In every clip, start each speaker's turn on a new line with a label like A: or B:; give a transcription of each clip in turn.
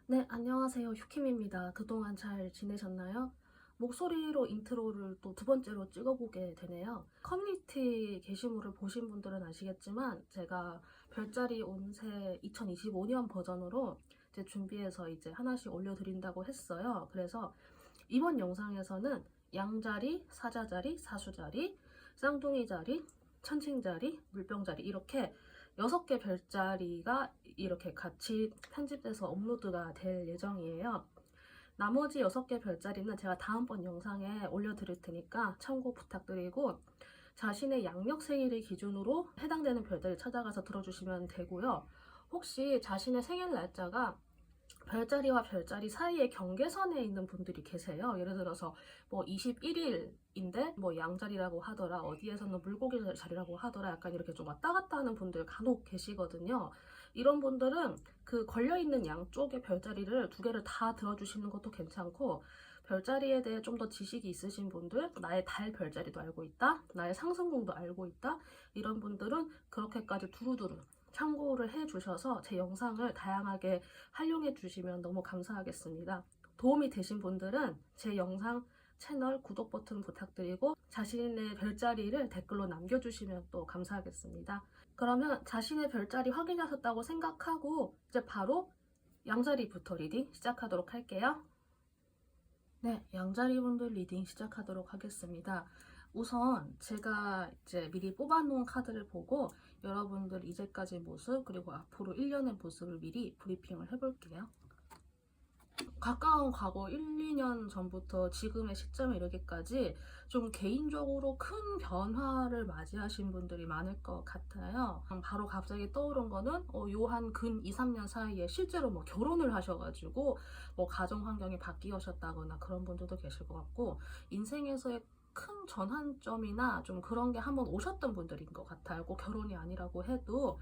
A: 네, 안녕하세요. 휴킴입니다. 그동안 잘 지내셨나요? 목소리로 인트로를 또 두 번째로 찍어보게 되네요. 커뮤니티 게시물을 보신 분들은 아시겠지만 제가 별자리 운세 2025년 버전으로 이제 준비해서 이제 하나씩 올려드린다고 했어요. 그래서 이번 영상에서는 양자리, 사자자리, 사수자리, 쌍둥이자리, 천칭자리, 물병자리 이렇게 6개 별자리가 이렇게 같이 편집돼서 업로드가 될 예정이에요. 나머지 6개 별자리는 제가 다음번 영상에 올려드릴 테니까 참고 부탁드리고 자신의 양력 생일을 기준으로 해당되는 별자리 찾아가서 들어주시면 되고요. 혹시 자신의 생일 날짜가 별자리와 별자리 사이의 경계선에 있는 분들이 계세요. 예를 들어서 뭐 21일인데 뭐 양자리라고 하더라, 어디에서는 물고기 자리라고 하더라, 약간 이렇게 좀 왔다 갔다 하는 분들 간혹 계시거든요. 이런 분들은 그 걸려있는 양쪽의 별자리를 두 개를 다 들어주시는 것도 괜찮고, 별자리에 대해 좀 더 지식이 있으신 분들, 나의 달 별자리도 알고 있다, 나의 상승궁도 알고 있다, 이런 분들은 그렇게까지 두루두루 참고를 해주셔서 제 영상을 다양하게 활용해 주시면 너무 감사하겠습니다. 도움이 되신 분들은 제 영상 채널 구독 버튼 부탁드리고 자신의 별자리를 댓글로 남겨주시면 또 감사하겠습니다. 그러면 자신의 별자리 확인하셨다고 생각하고 이제 바로 양자리부터 리딩 시작하도록 할게요. 네, 양자리 분들 리딩 시작하도록 하겠습니다. 우선 제가 이제 미리 뽑아놓은 카드를 보고 여러분들 이제까지 모습 그리고 앞으로 1년의 모습을 미리 브리핑을 해볼게요. 가까운 과거 1, 2년 전부터 지금의 시점에 이르기까지 좀 개인적으로 큰 변화를 맞이하신 분들이 많을 것 같아요. 바로 갑자기 떠오른 거는 요 한 근 2, 3년 사이에 실제로 뭐 결혼을 하셔가지고 뭐 가정 환경이 바뀌셨다거나 그런 분들도 계실 것 같고, 인생에서의 큰 전환점이나 좀 그런 게 한번 오셨던 분들인 것 같아요. 꼭 결혼이 아니라고 해도.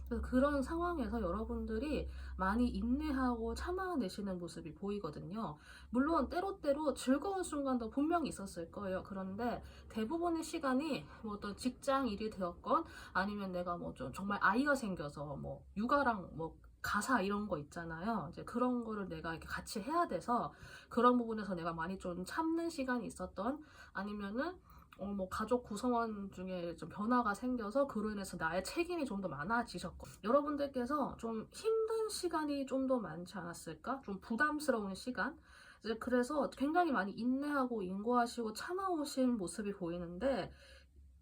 A: 그래서 그런 상황에서 여러분들이 많이 인내하고 참아내시는 모습이 보이거든요. 물론 때로때로 즐거운 순간도 분명히 있었을 거예요. 그런데 대부분의 시간이 뭐 어떤 직장 일이 되었건 아니면 내가 뭐 좀 정말 아이가 생겨서 뭐 육아랑 뭐 가사 이런 거 있잖아요. 이제 그런 거를 내가 이렇게 같이 해야 돼서 그런 부분에서 내가 많이 좀 참는 시간이 있었던, 아니면은 뭐 가족 구성원 중에 좀 변화가 생겨서 그로 인해서 나의 책임이 좀 더 많아지셨고, 여러분들께서 좀 힘든 시간이 좀 더 많지 않았을까? 좀 부담스러운 시간? 이제 그래서 굉장히 많이 인내하고 인고하시고 참아오신 모습이 보이는데,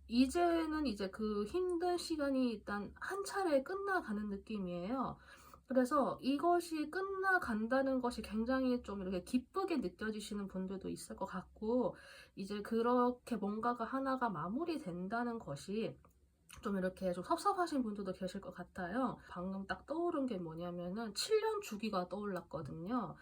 A: 이제는 이제 그 힘든 시간이 일단 한 차례 끝나가는 느낌이에요. 그래서 이것이 끝나간다는 것이 굉장히 좀 이렇게 기쁘게 느껴지시는 분들도 있을 것 같고, 이제 그렇게 뭔가가 하나가 마무리된다는 것이 좀 이렇게 좀 섭섭하신 분들도 계실 것 같아요. 방금 딱 떠오른 게 뭐냐면은 7년 주기가 떠올랐거든요.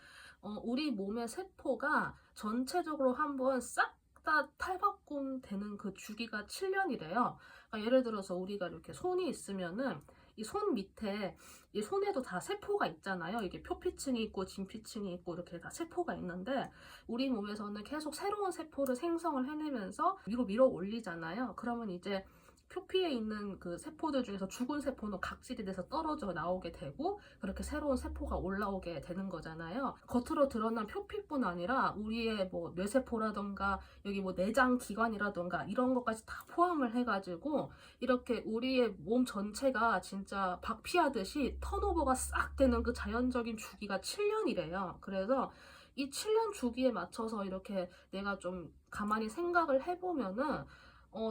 A: 우리 몸의 세포가 전체적으로 한번 싹 다 탈바꿈 되는 그 주기가 7년이래요. 그러니까 예를 들어서 우리가 이렇게 손이 있으면은 이 손 밑에, 이 손에도 다 세포가 있잖아요. 이게 표피층이 있고 진피층이 있고 이렇게 다 세포가 있는데, 우리 몸에서는 계속 새로운 세포를 생성을 해내면서 위로 밀어 올리잖아요. 그러면 이제 표피에 있는 그 세포들 중에서 죽은 세포는 각질이 돼서 떨어져 나오게 되고 그렇게 새로운 세포가 올라오게 되는 거잖아요. 겉으로 드러난 표피뿐 아니라 우리의 뭐 뇌세포라던가 여기 뭐 내장 기관이라던가 이런 것까지 다 포함을 해가지고 이렇게 우리의 몸 전체가 진짜 박피하듯이 턴오버가 싹 되는 그 자연적인 주기가 7년이래요. 그래서 이 7년 주기에 맞춰서 이렇게 내가 좀 가만히 생각을 해보면은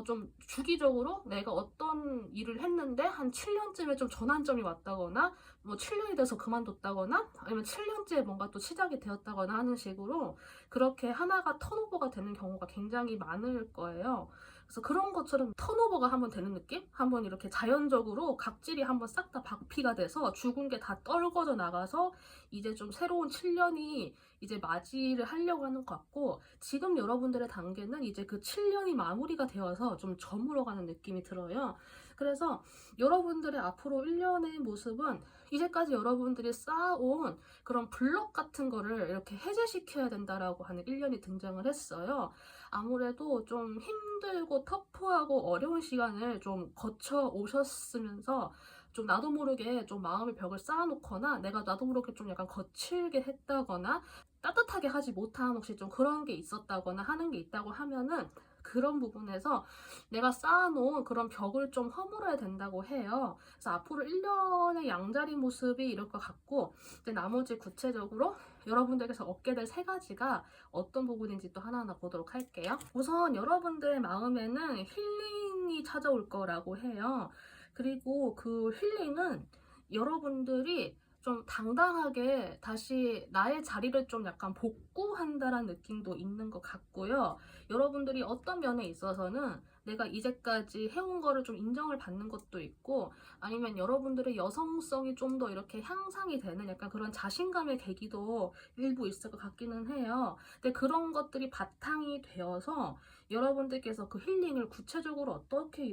A: 좀 주기적으로 내가 어떤 일을 했는데 한 7년쯤에 좀 전환점이 왔다거나 뭐 7년이 돼서 그만뒀다거나 아니면 7년째 뭔가 또 시작이 되었다거나 하는 식으로 그렇게 하나가 턴오버가 되는 경우가 굉장히 많을 거예요. 그래서 그런 것처럼 턴오버가 한번 되는 느낌? 한번 이렇게 자연적으로 각질이 한번 싹 다 박피가 돼서 죽은 게 다 떨궈져 나가서 이제 좀 새로운 7년이 이제 맞이를 하려고 하는 것 같고, 지금 여러분들의 단계는 이제 그 7년이 마무리가 되어서 좀 저물어가는 느낌이 들어요. 그래서 여러분들의 앞으로 1년의 모습은 이제까지 여러분들이 쌓아온 그런 블럭 같은 거를 이렇게 해제시켜야 된다라고 하는 1년이 등장을 했어요. 아무래도 좀 힘들고 터프하고 어려운 시간을 좀 거쳐 오셨으면서 좀 나도 모르게 좀 마음의 벽을 쌓아놓거나 내가 나도 모르게 좀 약간 거칠게 했다거나 따뜻하게 하지 못한 혹시 좀 그런 게 있었다거나 하는 게 있다고 하면은 그런 부분에서 내가 쌓아놓은 그런 벽을 좀 허물어야 된다고 해요. 그래서 앞으로 1년의 양자리 모습이 이럴 것 같고, 이제 나머지 구체적으로 여러분들께서 얻게 될 3가지가 어떤 부분인지 또 하나하나 보도록 할게요. 우선 여러분들의 마음에는 힐링이 찾아올 거라고 해요. 그리고 그 힐링은 여러분들이 좀 당당하게 다시 나의 자리를 좀 약간 복구한다라는 느낌도 있는 것 같고요. 여러분들이 어떤 면에 있어서는 내가 이제까지 해온 거를 좀 인정을 받는 것도 있고, 아니면 여러분들의 여성성이 좀 더 이렇게 향상이 되는 약간 그런 자신감의 계기도 일부 있을 것 같기는 해요. 근데 그런 것들이 바탕이 되어서 여러분들께서 그 힐링을 구체적으로 어떻게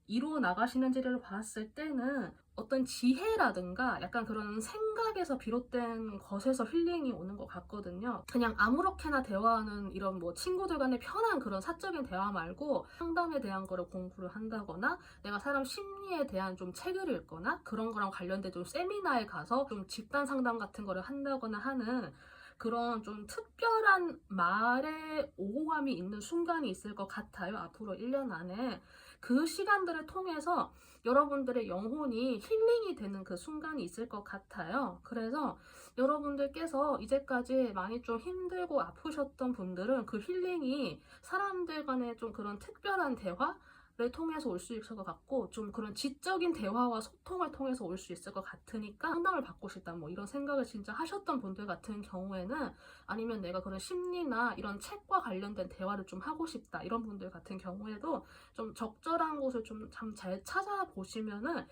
A: 이루어 나가시는지를 봤을 때는 어떤 지혜라든가 약간 그런 생각에서 비롯된 것에서 힐링이 오는 것 같거든요. 그냥 아무렇게나 대화하는 이런 뭐 친구들 간의 편한 그런 사적인 대화 말고 상담에 대한 거를 공부를 한다거나 내가 사람 심리에 대한 좀 책을 읽거나 그런 거랑 관련된 좀 세미나에 가서 좀 집단 상담 같은 거를 한다거나 하는 그런 좀 특별한 말에 오호감이 있는 순간이 있을 것 같아요. 앞으로 1년 안에. 그 시간들을 통해서 여러분들의 영혼이 힐링이 되는 그 순간이 있을 것 같아요. 그래서 여러분들께서 이제까지 많이 좀 힘들고 아프셨던 분들은 그 힐링이 사람들 간의 좀 그런 특별한 대화를 통해서 올 수 있을 것 같고, 좀 그런 지적인 대화와 소통을 통해서 올 수 있을 것 같으니까 상담을 받고 싶다 뭐 이런 생각을 진짜 하셨던 분들 같은 경우에는, 아니면 내가 그런 심리나 이런 책과 관련된 대화를 좀 하고 싶다 이런 분들 같은 경우에도 좀 적절한 곳을 좀 참 잘 찾아보시면은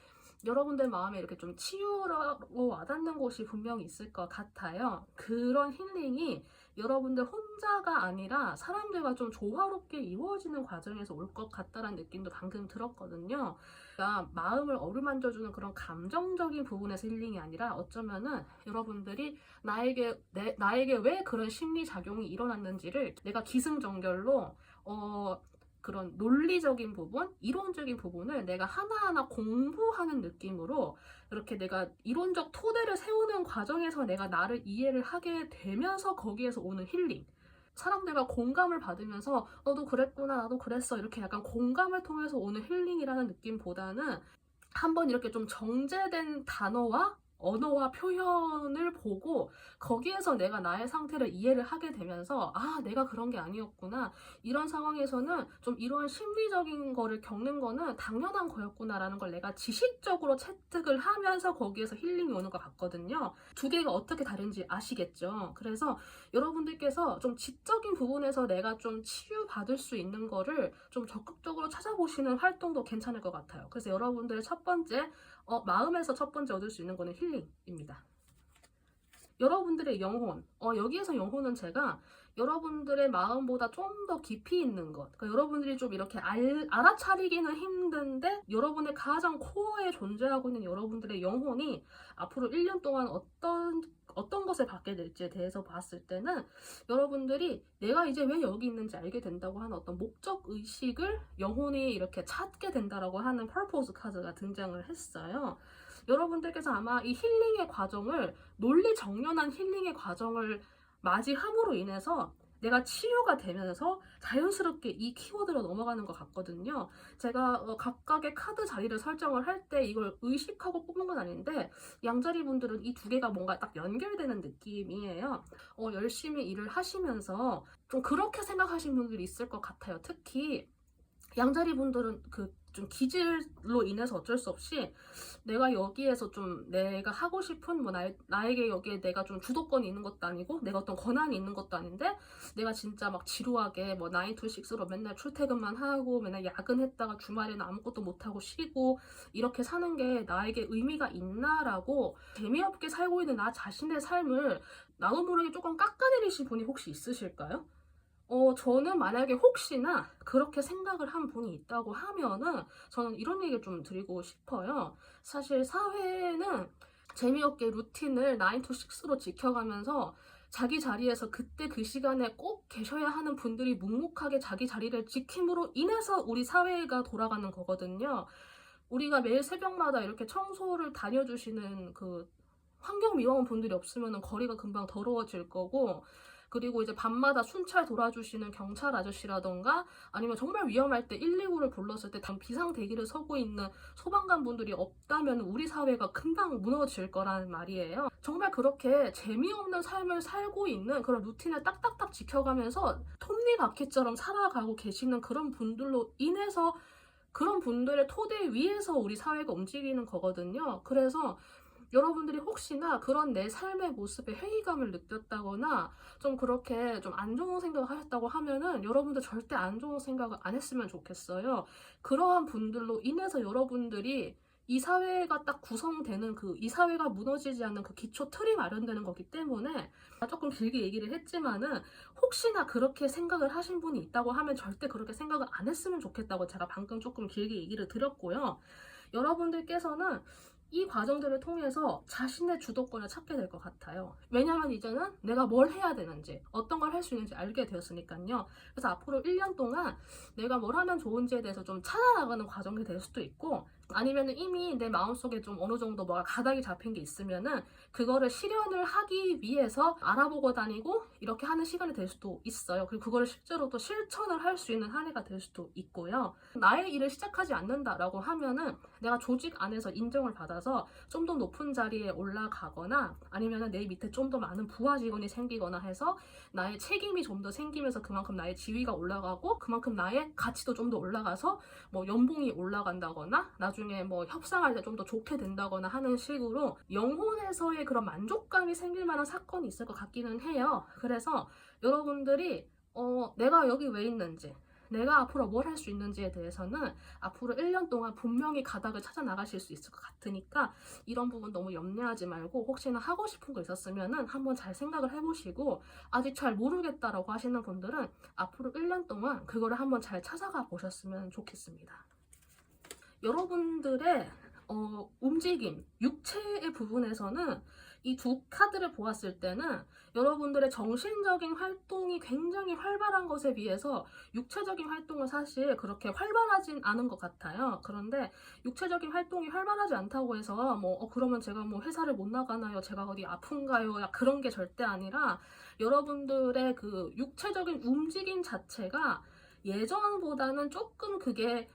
A: 여러분들 마음에 이렇게 좀 치유로 와닿는 곳이 분명히 있을 것 같아요. 그런 힐링이 여러분들 혼자가 아니라 사람들과 좀 조화롭게 이루어지는 과정에서 올 것 같다라는 느낌도 방금 들었거든요. 그러니까 마음을 어루만져주는 그런 감정적인 부분에서 힐링이 아니라 어쩌면은 여러분들이 나에게 왜 그런 심리작용이 일어났는지를 내가 기승전결로 그런 논리적인 부분, 이론적인 부분을 내가 하나하나 공부하는 느낌으로 이렇게 내가 이론적 토대를 세우는 과정에서 내가 나를 이해를 하게 되면서 거기에서 오는 힐링. 사람들과 공감을 받으면서 너도 그랬구나, 나도 그랬어. 이렇게 약간 공감을 통해서 오는 힐링이라는 느낌보다는 한번 이렇게 좀 정제된 단어와 언어와 표현을 보고 거기에서 내가 나의 상태를 이해를 하게 되면서 아, 내가 그런 게 아니었구나. 이런 상황에서는 좀 이러한 심리적인 거를 겪는 거는 당연한 거였구나라는 걸 내가 지식적으로 체득을 하면서 거기에서 힐링이 오는 것 같거든요. 두 개가 어떻게 다른지 아시겠죠? 그래서 여러분들께서 좀 지적인 부분에서 내가 좀 치유받을 수 있는 거를 좀 적극적으로 찾아보시는 활동도 괜찮을 것 같아요. 그래서 여러분들의 첫 번째, 마음에서 첫 번째 얻을 수 있는 거는 힐링입니다. 여러분들의 영혼, 여기에서 영혼은 제가 여러분들의 마음보다 좀 더 깊이 있는 것, 그러니까 여러분들이 좀 이렇게 알아차리기는 힘든데 여러분의 가장 코어에 존재하고 있는 여러분들의 영혼이 앞으로 1년 동안 어떤 것을 받게 될지에 대해서 봤을 때는 여러분들이 내가 이제 왜 여기 있는지 알게 된다고 하는 어떤 목적 의식을 영혼이 이렇게 찾게 된다라고 하는 퍼포스 카드가 등장을 했어요. 여러분들께서 아마 이 힐링의 과정을, 논리 정연한 힐링의 과정을 맞이함으로 인해서 내가 치유가 되면서 자연스럽게 이 키워드로 넘어가는 것 같거든요. 제가 각각의 카드 자리를 설정을 할 때 이걸 의식하고 뽑은 건 아닌데 양자리 분들은 이 두 개가 뭔가 딱 연결되는 느낌이에요. 열심히 일을 하시면서 좀 그렇게 생각하시는 분들이 있을 것 같아요. 특히 양자리 분들은 그 좀 기질로 인해서 어쩔 수 없이 내가 여기에서 좀 내가 하고 싶은 뭐 나에게 여기에 내가 좀 주도권이 있는 것도 아니고 내가 어떤 권한이 있는 것도 아닌데 내가 진짜 막 지루하게 뭐 9 to 6로 맨날 출퇴근만 하고 맨날 야근했다가 주말에는 아무것도 못하고 쉬고 이렇게 사는 게 나에게 의미가 있나라고 재미없게 살고 있는 나 자신의 삶을 나도 모르게 조금 깎아내리신 분이 혹시 있으실까요? 저는 만약에 혹시나 그렇게 생각을 한 분이 있다고 하면은 저는 이런 얘기를 좀 드리고 싶어요. 사실 사회는 재미없게 루틴을 9 to 6로 지켜가면서 자기 자리에서 그때 그 시간에 꼭 계셔야 하는 분들이 묵묵하게 자기 자리를 지킴으로 인해서 우리 사회가 돌아가는 거거든요. 우리가 매일 새벽마다 이렇게 청소를 다녀주시는 그 환경미화원 분들이 없으면 거리가 금방 더러워질 거고, 그리고 이제 밤마다 순찰 돌아주시는 경찰 아저씨라던가 아니면 정말 위험할 때 119를 불렀을 때 비상 대기를 서고 있는 소방관 분들이 없다면 우리 사회가 금방 무너질 거라는 말이에요. 정말 그렇게 재미없는 삶을 살고 있는 그런 루틴을 딱딱딱 지켜가면서 톱니바퀴처럼 살아가고 계시는 그런 분들로 인해서 그런 분들의 토대 위에서 우리 사회가 움직이는 거거든요. 그래서 여러분들이 혹시나 그런 내 삶의 모습에 회의감을 느꼈다거나 좀 그렇게 좀 안 좋은 생각을 하셨다고 하면은 여러분들 절대 안 좋은 생각을 안 했으면 좋겠어요. 그러한 분들로 인해서 여러분들이 이 사회가 딱 구성되는 이 사회가 무너지지 않는 그 기초 틀이 마련되는 거기 때문에 조금 길게 얘기를 했지만은 혹시나 그렇게 생각을 하신 분이 있다고 하면 절대 그렇게 생각을 안 했으면 좋겠다고 제가 방금 조금 길게 얘기를 드렸고요. 여러분들께서는 이 과정들을 통해서 자신의 주도권을 찾게 될 것 같아요. 왜냐하면 이제는 내가 뭘 해야 되는지, 어떤 걸 할 수 있는지 알게 되었으니까요. 그래서 앞으로 1년 동안 내가 뭘 하면 좋은지에 대해서 좀 찾아나가는 과정이 될 수도 있고, 아니면 이미 내 마음속에 좀 어느 정도 뭐가 가닥이 잡힌 게 있으면은 그거를 실현을 하기 위해서 알아보고 다니고 이렇게 하는 시간이 될 수도 있어요. 그리고 그거를 실제로 또 실천을 할 수 있는 한 해가 될 수도 있고요. 나의 일을 시작하지 않는다라고 하면은 내가 조직 안에서 인정을 받아서 좀 더 높은 자리에 올라가거나 아니면은 내 밑에 좀 더 많은 부하 직원이 생기거나 해서 나의 책임이 좀 더 생기면서 그만큼 나의 지위가 올라가고 그만큼 나의 가치도 좀 더 올라가서 뭐 연봉이 올라간다거나 나중에 뭐 협상할 때 좀 더 좋게 된다거나 하는 식으로 영혼에서의 그런 만족감이 생길 만한 사건이 있을 것 같기는 해요. 그래서 여러분들이 내가 여기 왜 있는지, 내가 앞으로 뭘 할 수 있는지에 대해서는 앞으로 1년 동안 분명히 가닥을 찾아 나가실 수 있을 것 같으니까 이런 부분 너무 염려하지 말고 혹시나 하고 싶은 거 있었으면은 한번 잘 생각을 해보시고, 아직 잘 모르겠다라고 하시는 분들은 앞으로 1년 동안 그거를 한번 잘 찾아가 보셨으면 좋겠습니다. 여러분들의 움직임, 육체의 부분에서는 이 두 카드를 보았을 때는 여러분들의 정신적인 활동이 굉장히 활발한 것에 비해서 육체적인 활동은 사실 그렇게 활발하진 않은 것 같아요. 그런데 육체적인 활동이 활발하지 않다고 해서 그러면 제가 회사를 못 나가나요? 제가 어디 아픈가요? 그런 게 절대 아니라 여러분들의 그 육체적인 움직임 자체가 예전보다는 조금 그게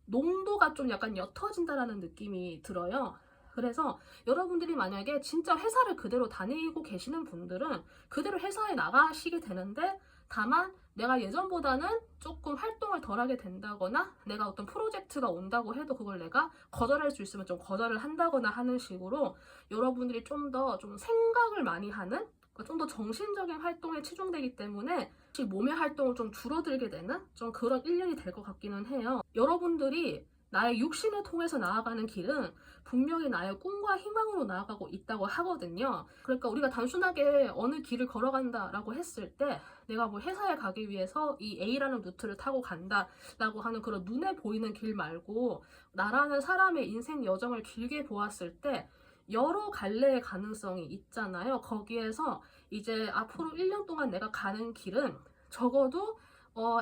A: 농도가 좀 약간 옅어진다라는 느낌이 들어요. 그래서 여러분들이 만약에 진짜 회사를 그대로 다니고 계시는 분들은 그대로 회사에 나가시게 되는데, 다만 내가 예전보다는 조금 활동을 덜 하게 된다거나 내가 어떤 프로젝트가 온다고 해도 그걸 내가 거절할 수 있으면 좀 거절을 한다거나 하는 식으로 여러분들이 좀 더 좀 생각을 많이 하는, 좀 더 정신적인 활동에 치중되기 때문에 몸의 활동을 좀 줄어들게 되는 좀 그런 1년이 될 것 같기는 해요. 여러분들이 나의 육신을 통해서 나아가는 길은 분명히 나의 꿈과 희망으로 나아가고 있다고 하거든요. 그러니까 우리가 단순하게 어느 길을 걸어간다라고 했을 때 내가 뭐 회사에 가기 위해서 이 A라는 루트를 타고 간다라고 하는 그런 눈에 보이는 길 말고 나라는 사람의 인생 여정을 길게 보았을 때 여러 갈래의 가능성이 있잖아요. 거기에서 이제 앞으로 1년 동안 내가 가는 길은 적어도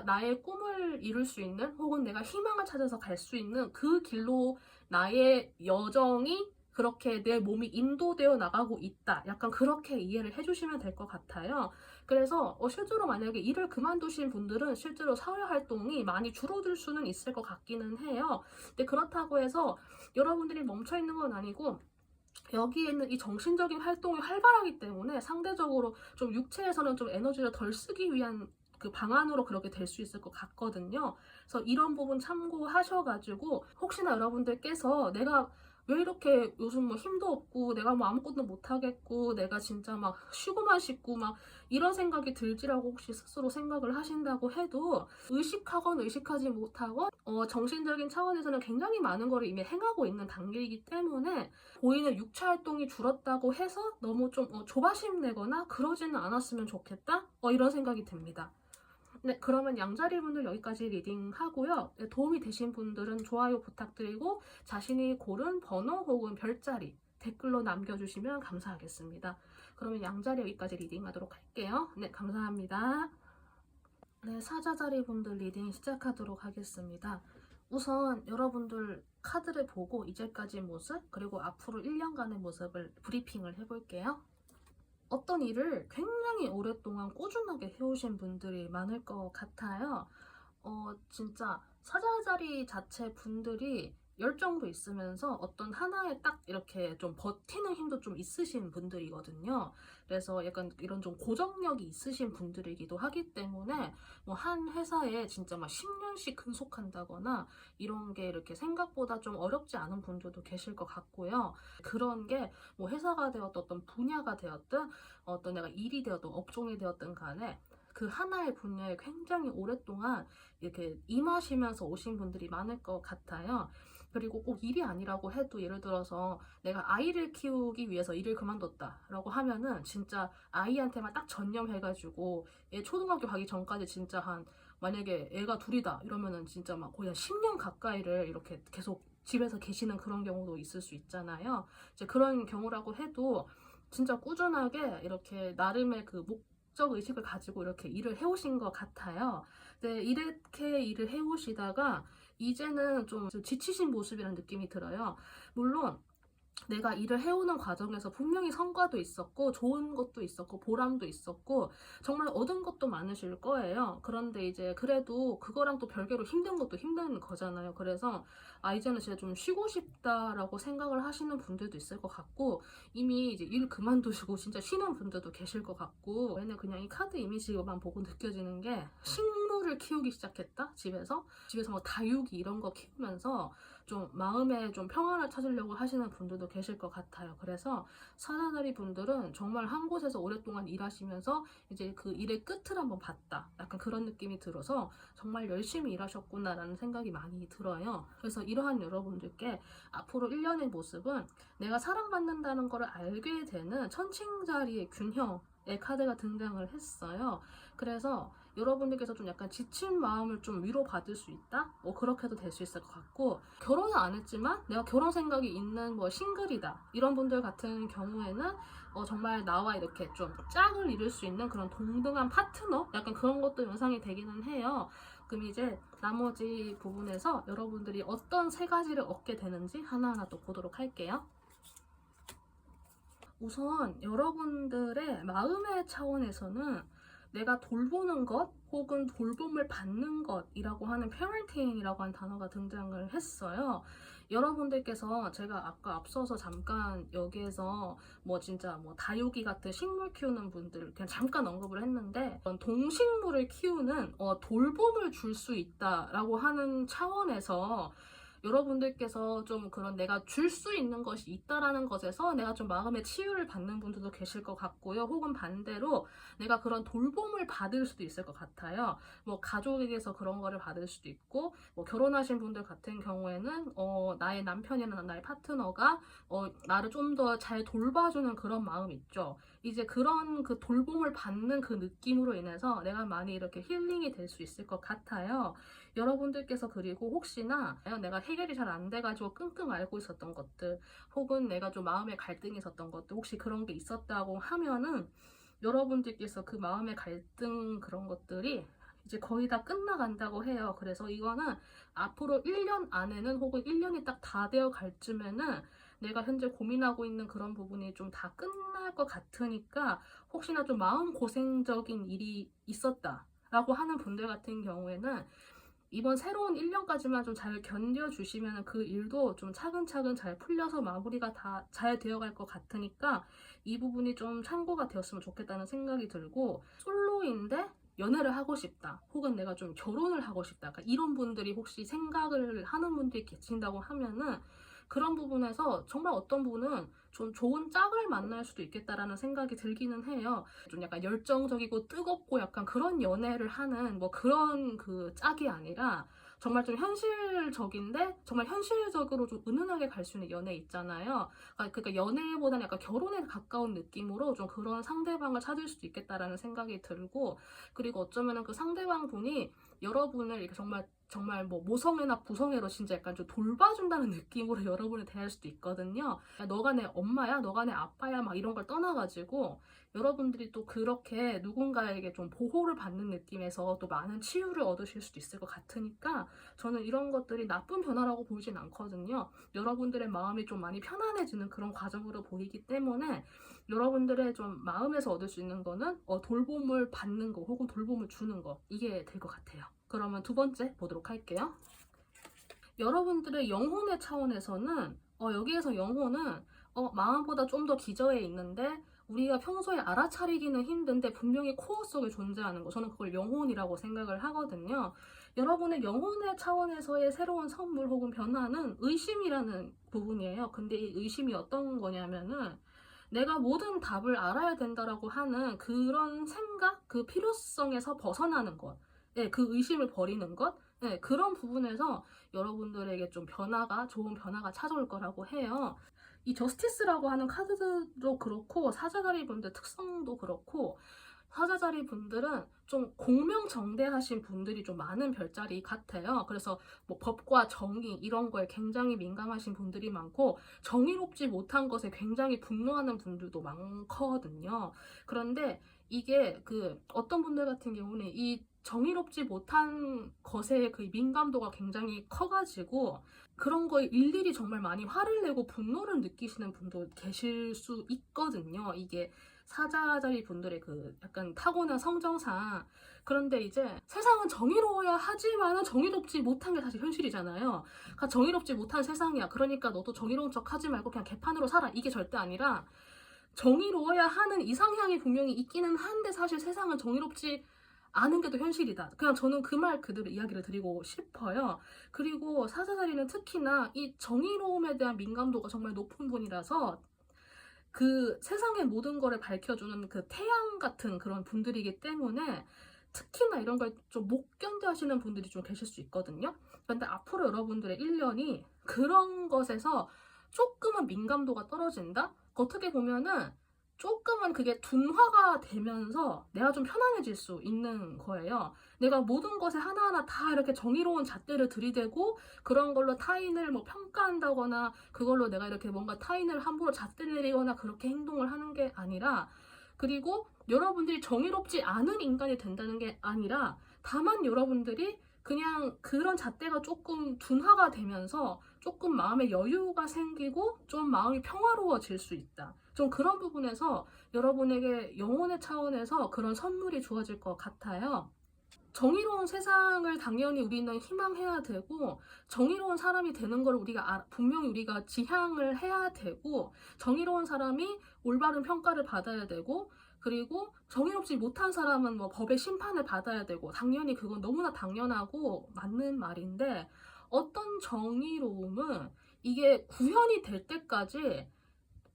A: 나의 꿈을 이룰 수 있는, 혹은 내가 희망을 찾아서 갈 수 있는 그 길로 나의 여정이 그렇게 내 몸이 인도되어 나가고 있다. 약간 그렇게 이해를 해주시면 될 것 같아요. 그래서 실제로 만약에 일을 그만두신 분들은 실제로 사회활동이 많이 줄어들 수는 있을 것 같기는 해요. 근데 그렇다고 해서 여러분들이 멈춰있는 건 아니고 여기에 있는 이 정신적인 활동이 활발하기 때문에 상대적으로 좀 육체에서는 좀 에너지를 덜 쓰기 위한 그 방안으로 그렇게 될 수 있을 것 같거든요. 그래서 이런 부분 참고하셔가지고 혹시나 여러분들께서 내가 왜 이렇게 요즘 힘도 없고 내가 아무것도 못하겠고 내가 진짜 막 쉬고만 싶고 막 이런 생각이 들지라고 혹시 스스로 생각을 하신다고 해도 의식하건 의식하지 못하건 정신적인 차원에서는 굉장히 많은 걸 이미 행하고 있는 단계이기 때문에 보이는 육체 활동이 줄었다고 해서 너무 좀 조바심 내거나 그러지는 않았으면 좋겠다? 이런 생각이 듭니다. 네, 그러면 양자리 분들 여기까지 리딩하고요. 네, 도움이 되신 분들은 좋아요 부탁드리고 자신이 고른 번호 혹은 별자리 댓글로 남겨주시면 감사하겠습니다. 그러면 양자리 여기까지 리딩하도록 할게요. 네, 감사합니다. 네, 사자자리 분들 리딩 시작하도록 하겠습니다. 우선 여러분들 카드를 보고 이제까지 모습 그리고 앞으로 1년간의 모습을 브리핑을 해볼게요. 어떤 일을 굉장히 오랫동안 꾸준하게 해오신 분들이 많을 것 같아요. 진짜 사자자리 자체 분들이 열정도 있으면서 어떤 하나에 딱 이렇게 좀 버티는 힘도 좀 있으신 분들이거든요. 그래서 약간 이런 좀 고정력이 있으신 분들이기도 하기 때문에 뭐 한 회사에 진짜 막 10년씩 근속한다거나 이런 게 이렇게 생각보다 좀 어렵지 않은 분들도 계실 것 같고요. 그런 게 뭐 회사가 되었든 어떤 분야가 되었든 어떤 내가 일이 되었든 업종이 되었든 간에 그 하나의 분야에 굉장히 오랫동안 이렇게 임하시면서 오신 분들이 많을 것 같아요. 그리고 꼭 일이 아니라고 해도 예를 들어서 내가 아이를 키우기 위해서 일을 그만뒀다라고 하면은 진짜 아이한테만 딱 전념해가지고 얘 초등학교 가기 전까지 진짜 한 만약에 애가 둘이다 이러면은 진짜 막 거의 한 10년 가까이를 이렇게 계속 집에서 계시는 그런 경우도 있을 수 있잖아요. 이제 그런 경우라고 해도 진짜 꾸준하게 이렇게 나름의 그 목적 의식을 가지고 이렇게 일을 해오신 것 같아요. 네, 이렇게 일을 해오시다가 이제는 좀 지치신 모습이라는 느낌이 들어요. 물론 내가 일을 해오는 과정에서 분명히 성과도 있었고 좋은 것도 있었고 보람도 있었고 정말 얻은 것도 많으실 거예요. 그런데 이제 그래도 그거랑 또 별개로 힘든 것도 힘든 거잖아요. 그래서 이제는 진짜 좀 쉬고 싶다라고 생각을 하시는 분들도 있을 것 같고 이미 이제 일 그만두시고 진짜 쉬는 분들도 계실 것 같고 왜냐면 그냥 이 카드 이미지만 보고 느껴지는 게 식물을 키우기 시작했다? 집에서 뭐 다육이 이런 거 키우면서 좀 마음에 좀 평안을 찾으려고 하시는 분들도 계실 것 같아요. 그래서 사자자리 분들은 정말 한 곳에서 오랫동안 일하시면서 이제 그 일의 끝을 한번 봤다. 약간 그런 느낌이 들어서 정말 열심히 일하셨구나라는 생각이 많이 들어요. 그래서 이러한 여러분들께 앞으로 1년의 모습은 내가 사랑받는다는 걸 알게 되는 천칭자리의 균형의 카드가 등장을 했어요. 그래서 여러분들께서 좀 약간 지친 마음을 좀 위로받을 수 있다? 뭐 그렇게도 될 수 있을 것 같고 결혼은 안 했지만 내가 결혼 생각이 있는 뭐 싱글이다 이런 분들 같은 경우에는 정말 나와 이렇게 좀 짝을 이룰 수 있는 그런 동등한 파트너? 약간 그런 것도 연상이 되기는 해요. 그럼 이제 나머지 부분에서 여러분들이 어떤 세 가지를 얻게 되는지 하나하나 또 보도록 할게요. 우선 여러분들의 마음의 차원에서는 내가 돌보는 것 혹은 돌봄을 받는 것이라고 하는 페어런팅이라고 하는 단어가 등장을 했어요. 여러분들께서 제가 아까 앞서서 잠깐 여기에서 뭐 진짜 뭐 다육이 같은 식물 키우는 분들 그냥 잠깐 언급을 했는데 동식물을 키우는 돌봄을 줄 수 있다라고 하는 차원에서 여러분들께서 좀 그런 내가 줄 수 있는 것이 있다라는 것에서 내가 좀 마음의 치유를 받는 분들도 계실 것 같고요. 혹은 반대로 내가 그런 돌봄을 받을 수도 있을 것 같아요. 뭐 가족에게서 그런 거를 받을 수도 있고 뭐 결혼하신 분들 같은 경우에는 나의 남편이나 나의 파트너가 나를 좀 더 잘 돌봐주는 그런 마음 있죠. 이제 그런 그 돌봄을 받는 그 느낌으로 인해서 내가 많이 이렇게 힐링이 될 수 있을 것 같아요. 여러분들께서 그리고 혹시나 내가 해결이 잘 안 돼가지고 끙끙 앓고 있었던 것들 혹은 내가 좀 마음에 갈등이 있었던 것들 혹시 그런 게 있었다고 하면은 여러분들께서 그 마음의 갈등 그런 것들이 이제 거의 다 끝나간다고 해요. 그래서 이거는 앞으로 1년 안에는 혹은 1년이 딱 다 되어 갈 쯤에는 내가 현재 고민하고 있는 그런 부분이 좀 다 끝날 것 같으니까 혹시나 좀 마음고생적인 일이 있었다 라고 하는 분들 같은 경우에는 이번 새로운 1년까지만 좀 잘 견뎌주시면 그 일도 좀 차근차근 잘 풀려서 마무리가 다 잘 되어갈 것 같으니까 이 부분이 좀 참고가 되었으면 좋겠다는 생각이 들고 솔로인데 연애를 하고 싶다 혹은 내가 좀 결혼을 하고 싶다 그러니까 이런 분들이 혹시 생각을 하는 분들이 계신다고 하면은 그런 부분에서 정말 어떤 분은 좀 좋은 짝을 만날 수도 있겠다라는 생각이 들기는 해요. 좀 약간 열정적이고 뜨겁고 약간 그런 연애를 하는 뭐 그런 그 짝이 아니라 정말 좀 현실적인데 정말 현실적으로 좀 은은하게 갈 수 있는 연애 있잖아요. 그러니까 연애보다는 약간 결혼에 가까운 느낌으로 좀 그런 상대방을 찾을 수도 있겠다라는 생각이 들고 그리고 어쩌면은 그 상대방 분이 여러분을 이렇게 정말 뭐 모성애나 부성애로 진짜 약간 좀 돌봐준다는 느낌으로 여러분을 대할 수도 있거든요. 야, 너가 내 엄마야, 너가 내 아빠야, 막 이런 걸 떠나가지고 여러분들이 또 그렇게 누군가에게 좀 보호를 받는 느낌에서 또 많은 치유를 얻으실 수도 있을 것 같으니까 저는 이런 것들이 나쁜 변화라고 보이진 않거든요. 여러분들의 마음이 좀 많이 편안해지는 그런 과정으로 보이기 때문에 여러분들의 좀 마음에서 얻을 수 있는 거는 돌봄을 받는 거 혹은 돌봄을 주는 거, 이게 될 것 같아요. 그러면 두 번째 보도록 할게요. 여러분들의 영혼의 차원에서는 여기에서 영혼은 마음보다 좀 더 기저에 있는데 우리가 평소에 알아차리기는 힘든데 분명히 코어 속에 존재하는 거, 저는 그걸 영혼이라고 생각을 하거든요. 여러분의 영혼의 차원에서의 새로운 선물 혹은 변화는 의심이라는 부분이에요. 근데 이 의심이 어떤 거냐면은 내가 모든 답을 알아야 된다라고 하는 그런 생각, 그 필요성에서 벗어나는 것, 네, 그 의심을 버리는 것, 네, 그런 부분에서 여러분들에게 좀 좋은 변화가 찾아올 거라고 해요. 이 저스티스라고 하는 카드도 그렇고 사자자리 분들 특성도 그렇고, 사자자리 분들은 좀 공명정대하신 분들이 좀 많은 별자리 같아요. 그래서 뭐 법과 정의 이런 거에 굉장히 민감하신 분들이 많고 정의롭지 못한 것에 굉장히 분노하는 분들도 많거든요. 그런데 이게 어떤 분들 같은 경우는 이 정의롭지 못한 것에 그 민감도가 굉장히 커가지고 그런 거에 일일이 정말 많이 화를 내고 분노를 느끼시는 분도 계실 수 있거든요. 이게 사자자리 분들의 약간 타고난 성정상. 그런데 이제 세상은 정의로워야 하지만은 정의롭지 못한 게 사실 현실이잖아요. 그러니까 정의롭지 못한 세상이야. 그러니까 너도 정의로운 척 하지 말고 그냥 개판으로 살아. 이게 절대 아니라 정의로워야 하는 이상향이 분명히 있기는 한데 사실 세상은 정의롭지 않은 게 더 현실이다. 그냥 저는 그 말 그대로 이야기를 드리고 싶어요. 그리고 사자자리는 특히나 이 정의로움에 대한 민감도가 정말 높은 분이라서 그 세상의 모든 거를 밝혀주는 그 태양 같은 그런 분들이기 때문에 특히나 이런 걸 좀 못 견뎌 하시는 분들이 좀 계실 수 있거든요. 그런데 앞으로 여러분들의 1년이 그런 것에서 조금은 민감도가 떨어진다? 어떻게 보면은 조금은 그게 둔화가 되면서 내가 좀 편안해질 수 있는 거예요. 내가 모든 것에 하나하나 다 이렇게 정의로운 잣대를 들이대고 그런 걸로 타인을 뭐 평가한다거나 그걸로 내가 이렇게 뭔가 타인을 함부로 잣대 내리거나 그렇게 행동을 하는 게 아니라, 그리고 여러분들이 정의롭지 않은 인간이 된다는 게 아니라 다만 여러분들이 그냥 그런 잣대가 조금 둔화가 되면서 조금 마음의 여유가 생기고 좀 마음이 평화로워질 수 있다. 좀 그런 부분에서 여러분에게 영혼의 차원에서 그런 선물이 주어질 것 같아요. 정의로운 세상을 당연히 우리는 희망해야 되고 정의로운 사람이 되는 걸 분명히 우리가 지향을 해야 되고 정의로운 사람이 올바른 평가를 받아야 되고, 그리고 정의롭지 못한 사람은 뭐 법의 심판을 받아야 되고 당연히 그건 너무나 당연하고 맞는 말인데, 어떤 정의로움은 이게 구현이 될 때까지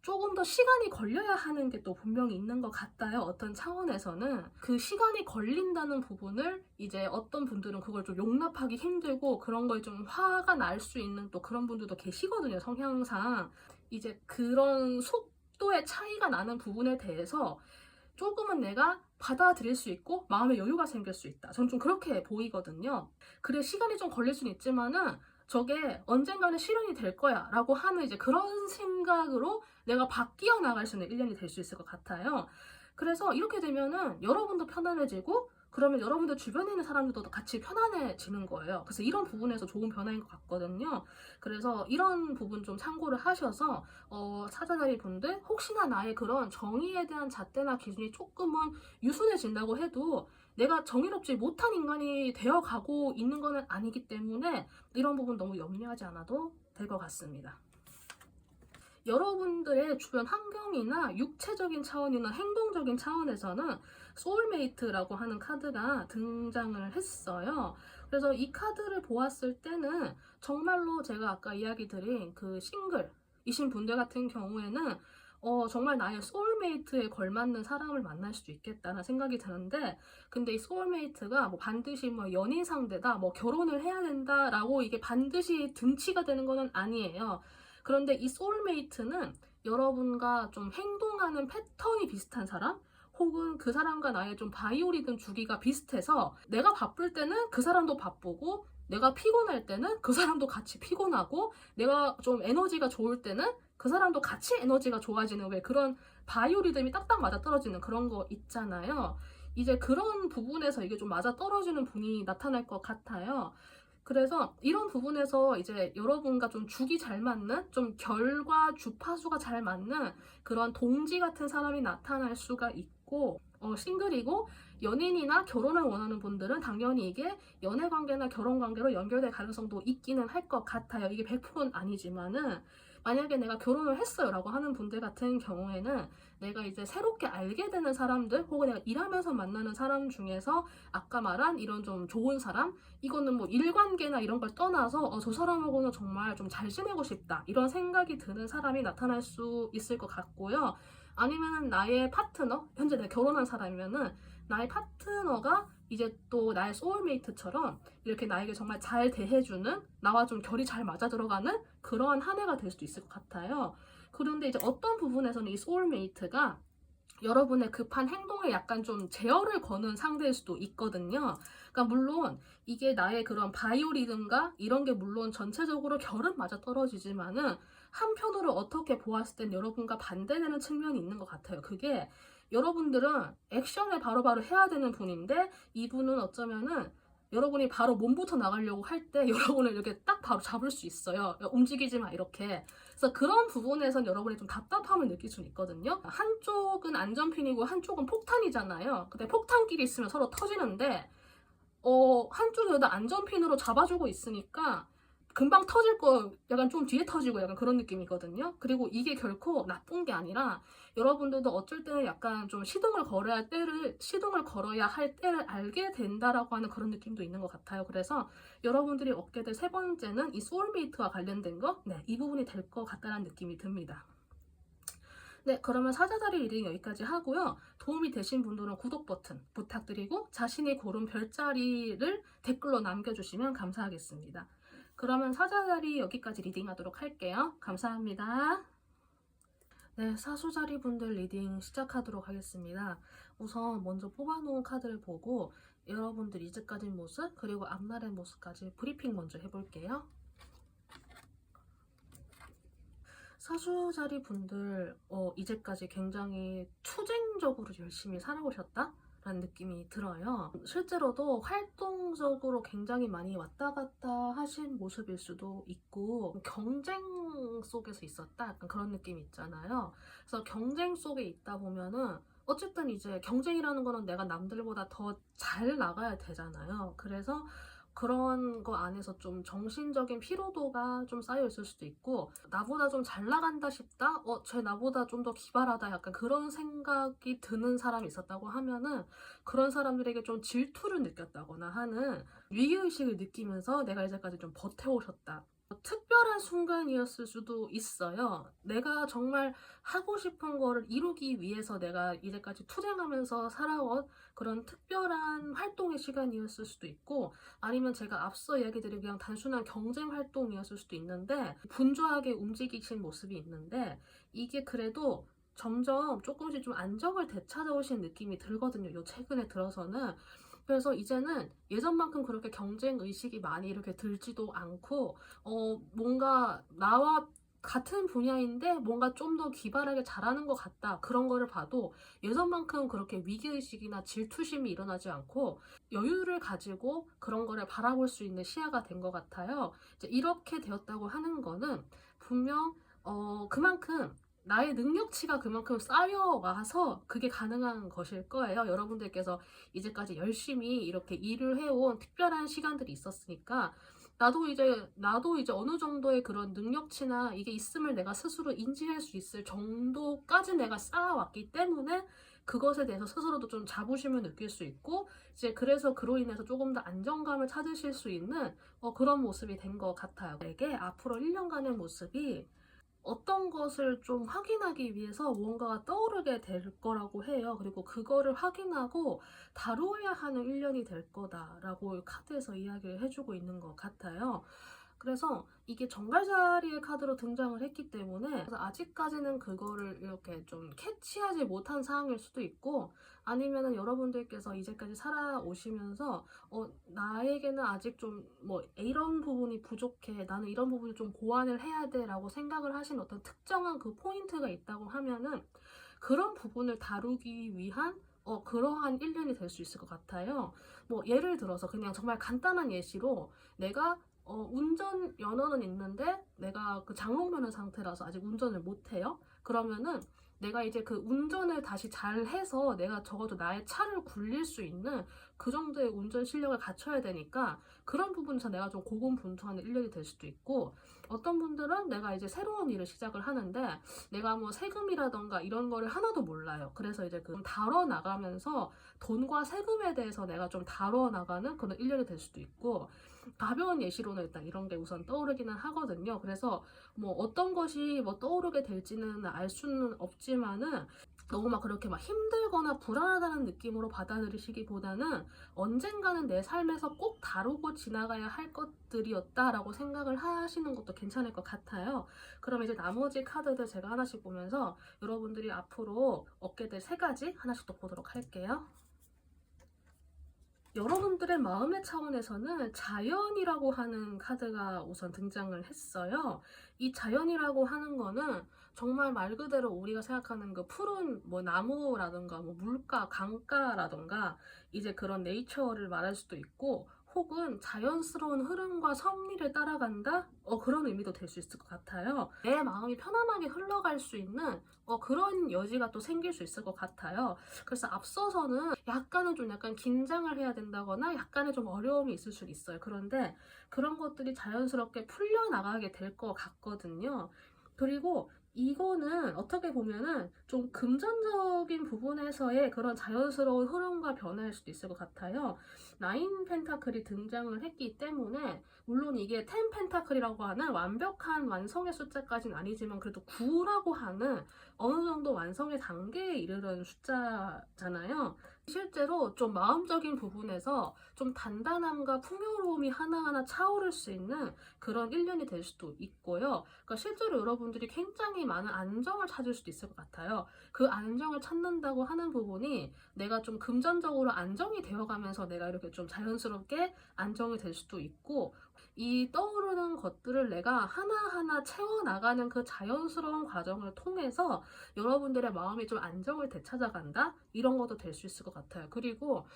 A: 조금 더 시간이 걸려야 하는 게 또 분명히 있는 것 같아요. 어떤 차원에서는 그 시간이 걸린다는 부분을 이제 어떤 분들은 그걸 좀 용납하기 힘들고 그런 거에 좀 화가 날 수 있는 또 그런 분들도 계시거든요. 성향상 이제 그런 속도의 차이가 나는 부분에 대해서 조금은 내가 받아들일 수 있고 마음의 여유가 생길 수 있다. 전 좀 그렇게 보이거든요. 그래 시간이 좀 걸릴 수는 있지만은 저게 언젠가는 실현이 될 거야 라고 하는 이제 그런 생각으로 내가 바뀌어 나갈 수 있는 1년이 될 수 있을 것 같아요. 그래서 이렇게 되면은 여러분도 편안해지고 그러면 여러분들 주변에 있는 사람들도 같이 편안해지는 거예요. 그래서 이런 부분에서 좋은 변화인 것 같거든요. 그래서 이런 부분 좀 참고를 하셔서 사자자리 분들 혹시나 나의 그런 정의에 대한 잣대나 기준이 조금은 유순해진다고 해도 내가 정의롭지 못한 인간이 되어가고 있는 거는 아니기 때문에 이런 부분 너무 염려하지 않아도 될 것 같습니다. 여러분들의 주변 환경이나 육체적인 차원이나 행동적인 차원에서는 소울메이트라고 하는 카드가 등장을 했어요. 그래서 이 카드를 보았을 때는 정말로 제가 아까 이야기 드린 그 싱글이신 분들 같은 경우에는 정말 나의 소울메이트에 걸맞는 사람을 만날 수도 있겠다는 생각이 드는데, 근데 이 소울메이트가 뭐 반드시 뭐 연인 상대다, 뭐 결혼을 해야 된다라고 이게 반드시 등치가 되는 거는 아니에요. 그런데 이 소울메이트는 여러분과 좀 행동하는 패턴이 비슷한 사람, 혹은 그 사람과 나의 좀 바이오리듬 주기가 비슷해서 내가 바쁠 때는 그 사람도 바쁘고 내가 피곤할 때는 그 사람도 같이 피곤하고 내가 좀 에너지가 좋을 때는 그 사람도 같이 에너지가 좋아지는 왜 그런 바이오리듬이 딱딱 맞아떨어지는 그런 거 있잖아요. 이제 그런 부분에서 이게 좀 맞아떨어지는 분이 나타날 것 같아요. 그래서 이런 부분에서 이제 여러분과 좀 죽이 잘 맞는, 좀 결과 주파수가 잘 맞는 그런 동지 같은 사람이 나타날 수가 있고, 싱글이고 연인이나 결혼을 원하는 분들은 당연히 이게 연애 관계나 결혼 관계로 연결될 가능성도 있기는 할 것 같아요. 이게 100%는 아니지만은, 만약에 내가 결혼을 했어요 라고 하는 분들 같은 경우에는 내가 이제 새롭게 알게 되는 사람들, 혹은 내가 일하면서 만나는 사람 중에서 아까 말한 이런 좀 좋은 사람, 이거는 뭐 일관계나 이런 걸 떠나서 저 사람하고는 정말 좀 잘 지내고 싶다 이런 생각이 드는 사람이 나타날 수 있을 것 같고요. 아니면은 나의 파트너, 현재 내가 결혼한 사람이면은 나의 파트너가 이제 또 나의 소울메이트처럼 이렇게 나에게 정말 잘 대해주는, 나와 좀 결이 잘 맞아 들어가는 그러한 한 해가 될 수도 있을 것 같아요. 그런데 이제 어떤 부분에서는 이 소울메이트가 여러분의 급한 행동에 약간 좀 제어를 거는 상대일 수도 있거든요. 그러니까 물론 이게 나의 그런 바이오리듬과 이런 게 물론 전체적으로 결은 맞아 떨어지지만은 한편으로 어떻게 보았을 땐 여러분과 반대되는 측면이 있는 것 같아요. 그게 여러분들은 액션을 바로바로 해야 되는 분인데 이분은 어쩌면은 여러분이 바로 몸부터 나가려고 할 때 여러분을 이렇게 딱 바로 잡을 수 있어요. 움직이지 마 이렇게. 그래서 그런 부분에선 여러분이 좀 답답함을 느낄 수는 있거든요. 한쪽은 안전핀이고 한쪽은 폭탄이잖아요. 근데 폭탄끼리 있으면 서로 터지는데 한쪽에다 안전핀으로 잡아주고 있으니까 금방 터질 거 약간 좀 뒤에 터지고 약간 그런 느낌이거든요. 그리고 이게 결코 나쁜 게 아니라 여러분들도 어쩔 때는 약간 좀 시동을 걸어야 할 때를 알게 된다라고 하는 그런 느낌도 있는 것 같아요. 그래서 여러분들이 얻게 될 세 번째는 이 소울메이트와 관련된 거, 네, 이 부분이 될 것 같다는 느낌이 듭니다. 네, 그러면 사자자리 리딩 여기까지 하고요. 도움이 되신 분들은 구독 버튼 부탁드리고 자신이 고른 별자리를 댓글로 남겨주시면 감사하겠습니다. 그러면 사자자리 여기까지 리딩하도록 할게요. 감사합니다. 네, 사수자리 분들 리딩 시작하도록 하겠습니다. 우선 먼저 뽑아놓은 카드를 보고 여러분들 이제까지 모습, 그리고 앞날의 모습까지 브리핑 먼저 해볼게요. 사수자리 분들 이제까지 굉장히 투쟁적으로 열심히 살아오셨다? 라는 느낌이 들어요. 실제로도 활동적으로 굉장히 많이 왔다 갔다 하신 모습일 수도 있고 경쟁 속에서 있었다? 약간 그런 느낌이 있잖아요. 그래서 경쟁 속에 있다 보면은 어쨌든 이제 경쟁이라는 거는 내가 남들보다 더 잘 나가야 되잖아요. 그래서 그런 거 안에서 좀 정신적인 피로도가 좀 쌓여 있을 수도 있고, 나보다 좀 잘 나간다 싶다? 쟤 나보다 좀 더 기발하다. 약간 그런 생각이 드는 사람이 있었다고 하면은 그런 사람들에게 좀 질투를 느꼈다거나 하는 위기의식을 느끼면서 내가 이제까지 좀 버텨오셨다. 특별한 순간이었을 수도 있어요. 내가 정말 하고 싶은 거를 이루기 위해서 내가 이제까지 투쟁하면서 살아온 그런 특별한 활동의 시간이었을 수도 있고, 아니면 제가 앞서 이야기 드린 그냥 단순한 경쟁 활동이었을 수도 있는데 분주하게 움직이신 모습이 있는데 이게 그래도 점점 조금씩 좀 안정을 되찾아오신 느낌이 들거든요. 요 최근에 들어서는. 그래서 이제는 예전만큼 그렇게 경쟁 의식이 많이 이렇게 들지도 않고 뭔가 나와 같은 분야인데 뭔가 좀 더 기발하게 잘하는 것 같다. 그런 거를 봐도 예전만큼 그렇게 위기의식이나 질투심이 일어나지 않고 여유를 가지고 그런 거를 바라볼 수 있는 시야가 된 것 같아요. 이제 이렇게 되었다고 하는 거는 분명 그만큼 나의 능력치가 그만큼 쌓여와서 그게 가능한 것일 거예요. 여러분들께서 이제까지 열심히 이렇게 일을 해온 특별한 시간들이 있었으니까 나도 이제 어느 정도의 그런 능력치나 이게 있음을 내가 스스로 인지할 수 있을 정도까지 내가 쌓아왔기 때문에 그것에 대해서 스스로도 좀 자부심을 느낄 수 있고 이제 그래서 그로 인해서 조금 더 안정감을 찾으실 수 있는 그런 모습이 된 것 같아요. 내게 앞으로 1년간의 모습이 어떤 것을 좀 확인하기 위해서 무언가가 떠오르게 될 거라고 해요. 그리고 그거를 확인하고 다루어야 하는 1년이 될 거다라고 카드에서 이야기를 해주고 있는 것 같아요. 그래서 이게 정갈자리의 카드로 등장을 했기 때문에 그래서 아직까지는 그거를 이렇게 좀 캐치하지 못한 상황일 수도 있고 아니면은 여러분들께서 이제까지 살아오시면서 나에게는 아직 좀 뭐 이런 부분이 부족해, 나는 이런 부분을 좀 보완을 해야 돼 라고 생각을 하신 어떤 특정한 그 포인트가 있다고 하면은 그런 부분을 다루기 위한 그러한 1년이 될 수 있을 것 같아요. 뭐 예를 들어서 그냥 정말 간단한 예시로 내가 운전 면허는 있는데 내가 그 장롱면허 상태라서 아직 운전을 못해요. 그러면은 내가 이제 그 운전을 다시 잘 해서 내가 적어도 나의 차를 굴릴 수 있는 그 정도의 운전 실력을 갖춰야 되니까 그런 부분에서 내가 좀 고군분투하는 1년이 될 수도 있고, 어떤 분들은 내가 이제 새로운 일을 시작을 하는데 내가 뭐 세금이라던가 이런 거를 하나도 몰라요. 그래서 이제 그 다뤄 나가면서 돈과 세금에 대해서 내가 좀 다뤄 나가는 그런 1년이 될 수도 있고, 가벼운 예시로는 일단 이런 게 우선 떠오르기는 하거든요. 그래서 뭐 어떤 것이 뭐 떠오르게 될지는 알 수는 없지만은 너무 막 그렇게 막 힘들거나 불안하다는 느낌으로 받아들이시기보다는 언젠가는 내 삶에서 꼭 다루고 지나가야 할 것들이었다라고 생각을 하시는 것도 괜찮을 것 같아요. 그럼 이제 나머지 카드들 제가 하나씩 보면서 여러분들이 앞으로 얻게 될 3가지 하나씩 더 보도록 할게요. 여러분들의 마음의 차원에서는 자연이라고 하는 카드가 우선 등장을 했어요. 이 자연이라고 하는 거는 정말 말 그대로 우리가 생각하는 그 푸른 뭐 나무라든가 뭐 물가, 강가라든가 이제 그런 네이처를 말할 수도 있고, 혹은 자연스러운 흐름과 섭리를 따라간다? 그런 의미도 될 수 있을 것 같아요. 내 마음이 편안하게 흘러갈 수 있는 그런 여지가 또 생길 수 있을 것 같아요. 그래서 앞서서는 약간 긴장을 해야 된다거나 약간의 좀 어려움이 있을 수 있어요. 그런데 그런 것들이 자연스럽게 풀려나가게 될 것 같거든요. 그리고 이거는 어떻게 보면은 좀 금전적인 부분에서의 그런 자연스러운 흐름과 변화일 수도 있을 것 같아요. 9 펜타클이 등장을 했기 때문에, 물론 이게 10 펜타클이라고 하는 완벽한 완성의 숫자까지는 아니지만 그래도 9라고 하는 어느 정도 완성의 단계에 이르는 숫자잖아요. 실제로 좀 마음적인 부분에서 좀 단단함과 풍요로움이 하나하나 차오를 수 있는 그런 1년이 될 수도 있고요. 그러니까 실제로 여러분들이 굉장히 많은 안정을 찾을 수도 있을 것 같아요. 그 안정을 찾는다고 하는 부분이 내가 좀 금전적으로 안정이 되어가면서 내가 이렇게 좀 자연스럽게 안정이 될 수도 있고, 이 떠오르는 것들을 내가 하나하나 채워나가는 그 자연스러운 과정을 통해서 여러분들의 마음이 좀 안정을 되찾아간다? 이런 것도 될 수 있을 것 같아요. 그리고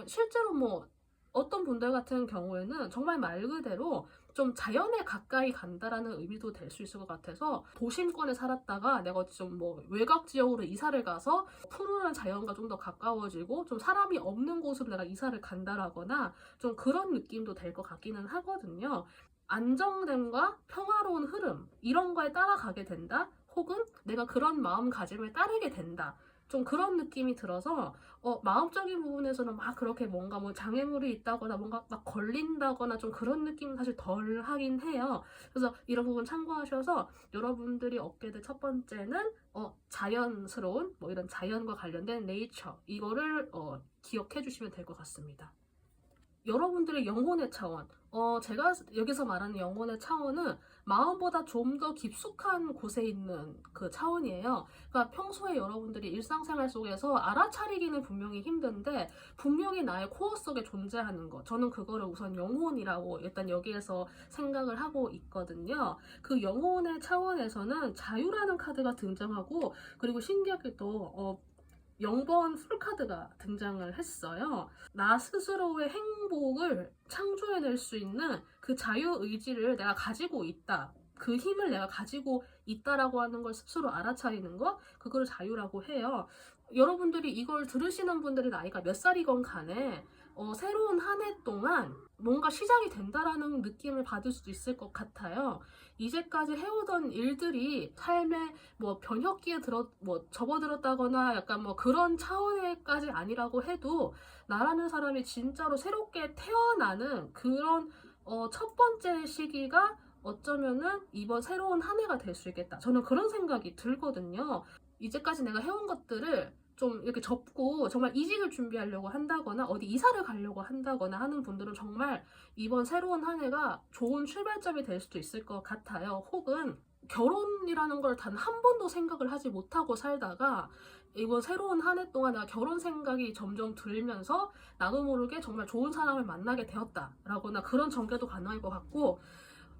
A: 실제로 뭐 어떤 분들 같은 경우에는 정말 말 그대로 좀 자연에 가까이 간다라는 의미도 될 수 있을 것 같아서, 도심권에 살았다가 내가 좀 뭐 외곽 지역으로 이사를 가서 푸르른 자연과 좀 더 가까워지고 좀 사람이 없는 곳으로 내가 이사를 간다라거나 좀 그런 느낌도 될 것 같기는 하거든요. 안정됨과 평화로운 흐름 이런 거에 따라가게 된다, 혹은 내가 그런 마음가짐을 따르게 된다, 좀 그런 느낌이 들어서 마음적인 부분에서는 막 그렇게 뭔가 뭐 장애물이 있다거나 뭔가 막 걸린다거나 좀 그런 느낌은 사실 덜 하긴 해요. 그래서 이런 부분 참고하셔서 여러분들이 얻게 될 첫 번째는 자연스러운 뭐 이런 자연과 관련된 네이처, 이거를 기억해 주시면 될 것 같습니다. 여러분들의 영혼의 차원, 제가 여기서 말하는 영혼의 차원은 마음보다 좀 더 깊숙한 곳에 있는 그 차원이에요. 그러니까 평소에 여러분들이 일상생활 속에서 알아차리기는 분명히 힘든데 분명히 나의 코어 속에 존재하는 것, 저는 그거를 우선 영혼이라고 일단 여기에서 생각을 하고 있거든요. 그 영혼의 차원에서는 자유라는 카드가 등장하고, 그리고 신기하게도 0번 풀카드가 등장을 했어요. 나 스스로의 행복을 창조해낼 수 있는 그 자유의지를 내가 가지고 있다, 그 힘을 내가 가지고 있다라고 하는 걸 스스로 알아차리는 것, 그걸 자유라고 해요. 여러분들이 이걸 들으시는 분들이 나이가 몇 살이건 간에 새로운 한 해 동안 뭔가 시작이 된다라는 느낌을 받을 수도 있을 것 같아요. 이제까지 해오던 일들이 삶에 뭐 변혁기에 접어들었다거나 약간 뭐 그런 차원의까지 아니라고 해도 나라는 사람이 진짜로 새롭게 태어나는 그런 첫 번째 시기가 어쩌면은 이번 새로운 한 해가 될 수 있겠다, 저는 그런 생각이 들거든요. 이제까지 내가 해온 것들을 좀 이렇게 접고 정말 이직을 준비하려고 한다거나 어디 이사를 가려고 한다거나 하는 분들은 정말 이번 새로운 한 해가 좋은 출발점이 될 수도 있을 것 같아요. 혹은 결혼이라는 걸 단 한 번도 생각을 하지 못하고 살다가 이번 새로운 한 해 동안 내가 결혼 생각이 점점 들면서 나도 모르게 정말 좋은 사람을 만나게 되었다라거나 그런 전개도 가능할 것 같고,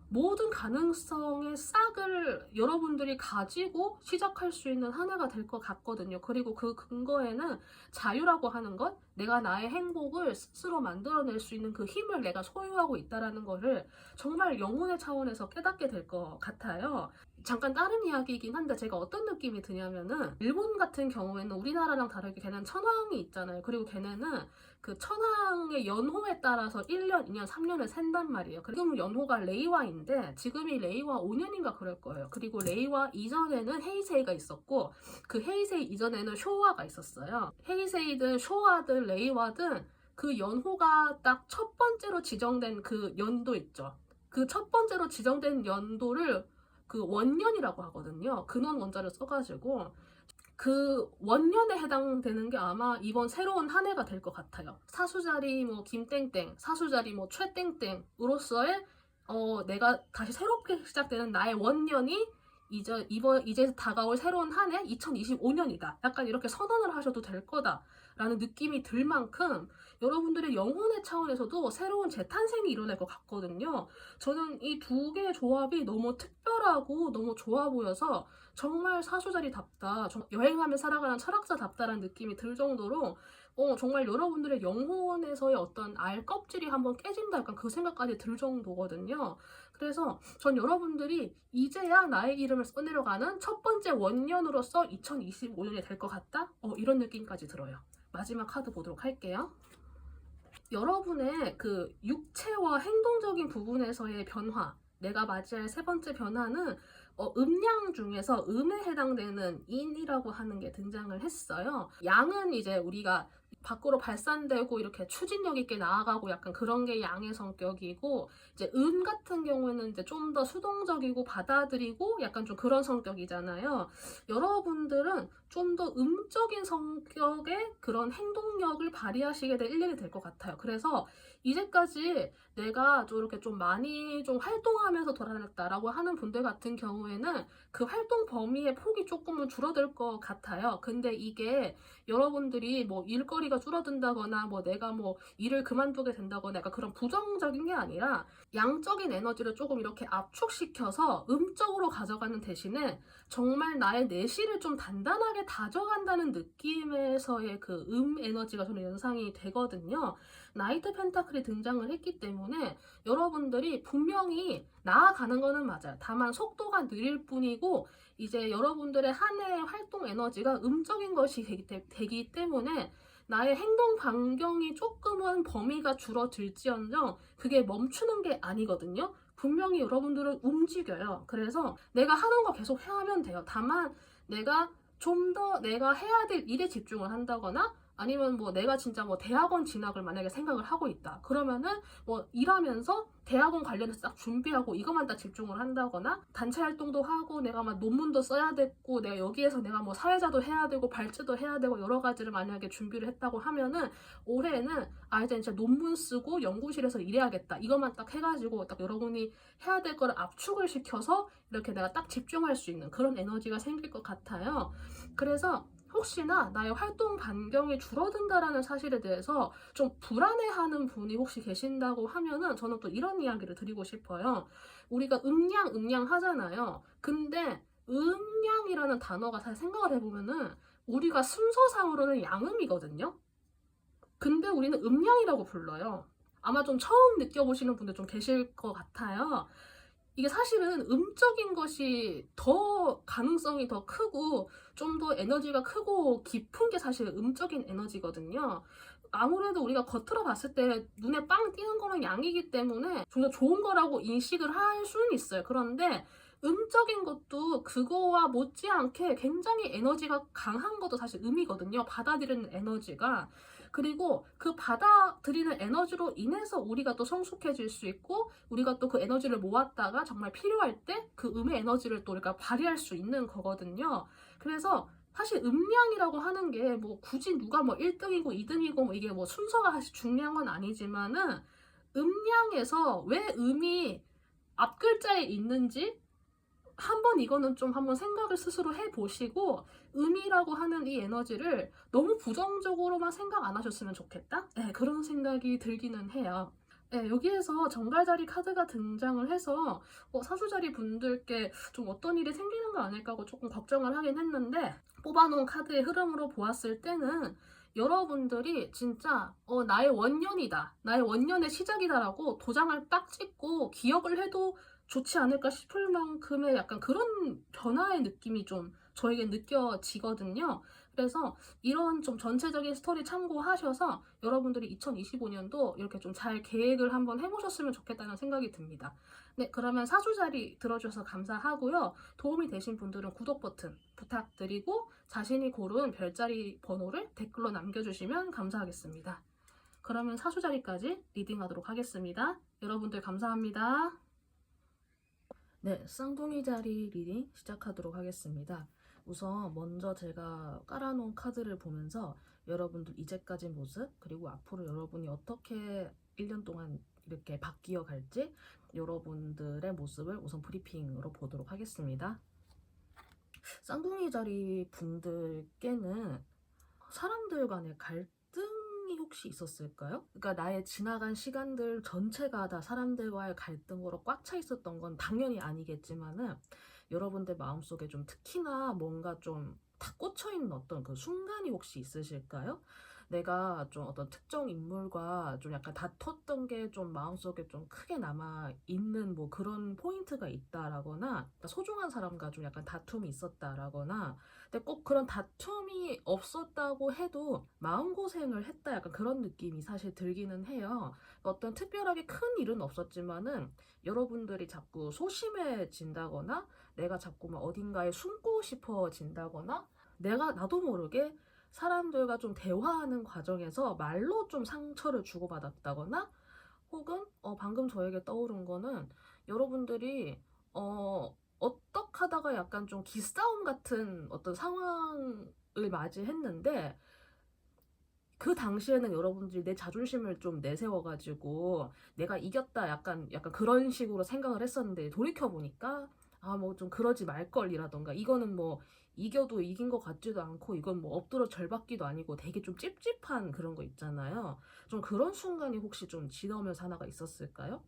A: 모든 가능성의 싹을 여러분들이 가지고 시작할 수 있는 한 해가 될 것 같거든요. 그리고 그 근거에는 자유라고 하는 것, 내가 나의 행복을 스스로 만들어낼 수 있는 그 힘을 내가 소유하고 있다는 거를 정말 영혼의 차원에서 깨닫게 될 것 같아요. 잠깐 다른 이야기이긴 한데 제가 어떤 느낌이 드냐면은 일본 같은 경우에는 우리나라랑 다르게 걔는 천황이 있잖아요. 그리고 걔네는 그 천황의 연호에 따라서 1년, 2년, 3년을 샌단 말이에요. 지금 연호가 레이와인데 지금이 레이와 5년인가 그럴 거예요. 그리고 레이와 이전에는 헤이세이가 있었고 그 헤이세이 이전에는 쇼와가 있었어요. 헤이세이든 쇼와든 레이와든 그 연호가 딱 첫 번째로 지정된 그 연도 있죠. 그 첫 번째로 지정된 연도를 그 원년이라고 하거든요. 근원 원자를 써가지고 그 원년에 해당되는 게 아마 이번 새로운 한 해가 될 것 같아요. 사수자리 뭐 김땡땡, 사수자리 뭐 최땡땡으로서의 내가 다시 새롭게 시작되는 나의 원년이 이제 다가올 새로운 한 해 2025년이다. 약간 이렇게 선언을 하셔도 될 거다라는 느낌이 들 만큼 여러분들의 영혼의 차원에서도 새로운 재탄생이 일어날 것 같거든요. 저는 이 두 개의 조합이 너무 특별하고 너무 좋아 보여서 정말 사수자리답다, 여행하며 살아가는 철학자답다라는 느낌이 들 정도로 정말 여러분들의 영혼에서의 어떤 알 껍질이 한번 깨진다, 약간 그 생각까지 들 정도거든요. 그래서 전 여러분들이 이제야 나의 이름을 써내려가는 첫 번째 원년으로서 2025년이 될 것 같다? 이런 느낌까지 들어요. 마지막 카드 보도록 할게요. 여러분의 그 육체와 행동적인 부분에서의 변화, 내가 맞이할 세 번째 변화는 음양 중에서 음에 해당되는 인이라고 하는 게 등장을 했어요. 양은 이제 우리가 밖으로 발산되고 이렇게 추진력 있게 나아가고 약간 그런 게 양의 성격이고, 이제 음 같은 경우에는 이제 좀 더 수동적이고 받아들이고 약간 좀 그런 성격이잖아요. 여러분들은 좀 더 음적인 성격의 그런 행동력을 발휘하시게 될 1년이 될 것 같아요. 그래서 이제까지 내가 좀 이렇게 좀 많이 좀 활동하면서 돌아다녔다라고 하는 분들 같은 경우에는 그 활동 범위의 폭이 조금은 줄어들 것 같아요. 근데 이게 여러분들이 뭐 일거리가 줄어든다거나 뭐 내가 뭐 일을 그만두게 된다거나 약간 그런 부정적인 게 아니라 양적인 에너지를 조금 이렇게 압축시켜서 음적으로 가져가는 대신에 정말 나의 내실을 좀 단단하게 다져간다는 느낌에서의 그 에너지가 저는 연상이 되거든요. 나이트 펜타클이 등장을 했기 때문에 여러분들이 분명히 나아가는 거는 맞아요. 다만 속도가 느릴 뿐이고 이제 여러분들의 한 해의 활동 에너지가 음적인 것이 되기 때문에 나의 행동 반경이 조금은 범위가 줄어들지언정 그게 멈추는 게 아니거든요. 분명히 여러분들은 움직여요. 그래서 내가 하는 거 계속 하면 돼요. 다만 내가 좀 더 내가 해야 될 일에 집중을 한다거나 아니면 뭐 내가 진짜 뭐 대학원 진학을 만약에 생각을 하고 있다. 그러면은 뭐 일하면서 대학원 관련해서 딱 준비하고 이것만 딱 집중을 한다거나 단체 활동도 하고 내가 막 논문도 써야 됐고 내가 여기에서 내가 뭐 사회자도 해야 되고 발제도 해야 되고 여러 가지를 만약에 준비를 했다고 하면은 올해는 이제 진짜 논문 쓰고 연구실에서 일해야겠다. 이것만 딱 해가지고 딱 여러분이 해야 될 거를 압축을 시켜서 이렇게 내가 딱 집중할 수 있는 그런 에너지가 생길 것 같아요. 그래서 혹시나 나의 활동 반경이 줄어든다라는 사실에 대해서 좀 불안해하는 분이 혹시 계신다고 하면은 저는 또 이런 이야기를 드리고 싶어요. 우리가 음양 하잖아요. 근데 음양이라는 단어가 사실 생각을 해보면은 우리가 순서상으로는 양음이거든요. 근데 우리는 음양이라고 불러요. 아마 좀 처음 느껴보시는 분들 좀 계실 것 같아요. 이게 사실은 음적인 것이 더 가능성이 더 크고 좀 더 에너지가 크고 깊은 게 사실 음적인 에너지거든요. 아무래도 우리가 겉으로 봤을 때 눈에 빵 띄는 거는 양이기 때문에 좀 더 좋은 거라고 인식을 할 수는 있어요. 그런데 음적인 것도 그거와 못지않게 굉장히 에너지가 강한 것도 사실 음이거든요. 받아들이는 에너지가. 그리고 그 받아들이는 에너지로 인해서 우리가 또 성숙해질 수 있고 우리가 또 그 에너지를 모았다가 정말 필요할 때 그 음의 에너지를 또 우리가 발휘할 수 있는 거거든요. 그래서 사실 음량이라고 하는 게 뭐 굳이 누가 뭐 1등이고 2등이고 뭐 이게 뭐 순서가 사실 중요한 건 아니지만은 음량에서 왜 음이 앞글자에 있는지 한번 이거는 좀 한번 생각을 스스로 해보시고 음이라고 하는 이 에너지를 너무 부정적으로만 생각 안 하셨으면 좋겠다? 네, 그런 생각이 들기는 해요. 네, 여기에서 정갈자리 카드가 등장을 해서 사수자리 분들께 좀 어떤 일이 생기는 거 아닐까 하고 조금 걱정을 하긴 했는데, 뽑아놓은 카드의 흐름으로 보았을 때는 여러분들이 진짜 나의 원년이다, 나의 원년의 시작이다라고 도장을 딱 찍고 기억을 해도 좋지 않을까 싶을 만큼의 약간 그런 변화의 느낌이 좀 저에게 느껴지거든요. 그래서 이런 좀 전체적인 스토리 참고하셔서 여러분들이 2025년도 이렇게 좀 잘 계획을 한번 해보셨으면 좋겠다는 생각이 듭니다. 네, 그러면 사주자리 들어주셔서 감사하고요. 도움이 되신 분들은 구독 버튼 부탁드리고 자신이 고른 별자리 번호를 댓글로 남겨주시면 감사하겠습니다. 그러면 사주자리까지 리딩하도록 하겠습니다. 여러분들 감사합니다. 네, 쌍둥이 자리 리딩 시작하도록 하겠습니다. 우선 먼저 제가 깔아놓은 카드를 보면서 여러분들 이제까지 모습, 그리고 앞으로 여러분이 어떻게 1년 동안 이렇게 바뀌어 갈지 여러분들의 모습을 우선 브리핑으로 보도록 하겠습니다. 쌍둥이 자리 분들께는 사람들 간의 갈등이 혹시 있었을까요? 그러니까 나의 지나간 시간들 전체가 다 사람들과의 갈등으로 꽉 차 있었던 건 당연히 아니겠지만은 여러분들 마음속에 좀 특히나 뭔가 좀 탁 꽂혀있는 어떤 그 순간이 혹시 있으실까요? 내가 좀 어떤 특정 인물과 좀 약간 다퉜던 게 좀 마음속에 좀 크게 남아 있는 뭐 그런 포인트가 있다라거나 소중한 사람과 좀 약간 다툼이 있었다라거나, 근데 꼭 그런 다툼이 없었다고 해도 마음고생을 했다 약간 그런 느낌이 사실 들기는 해요. 어떤 특별하게 큰 일은 없었지만은 여러분들이 자꾸 소심해진다거나 내가 자꾸 막 어딘가에 숨고 싶어진다거나 내가 나도 모르게 사람들과 좀 대화하는 과정에서 말로 좀 상처를 주고받았다거나, 혹은 방금 저에게 떠오른 거는 여러분들이 어떡하다가 약간 좀 기싸움 같은 어떤 상황을 맞이했는데 그 당시에는 여러분들이 내 자존심을 좀 내세워가지고 내가 이겼다 약간 그런 식으로 생각을 했었는데, 돌이켜보니까 아 뭐 좀 그러지 말걸이라던가, 이거는 뭐 이겨도 이긴 것 같지도 않고 이건 뭐 엎드려 절받기도 아니고 되게 좀 찝찝한 그런 거 있잖아요. 좀 그런 순간이 혹시 좀 지나오면서 하나가 있었을까요?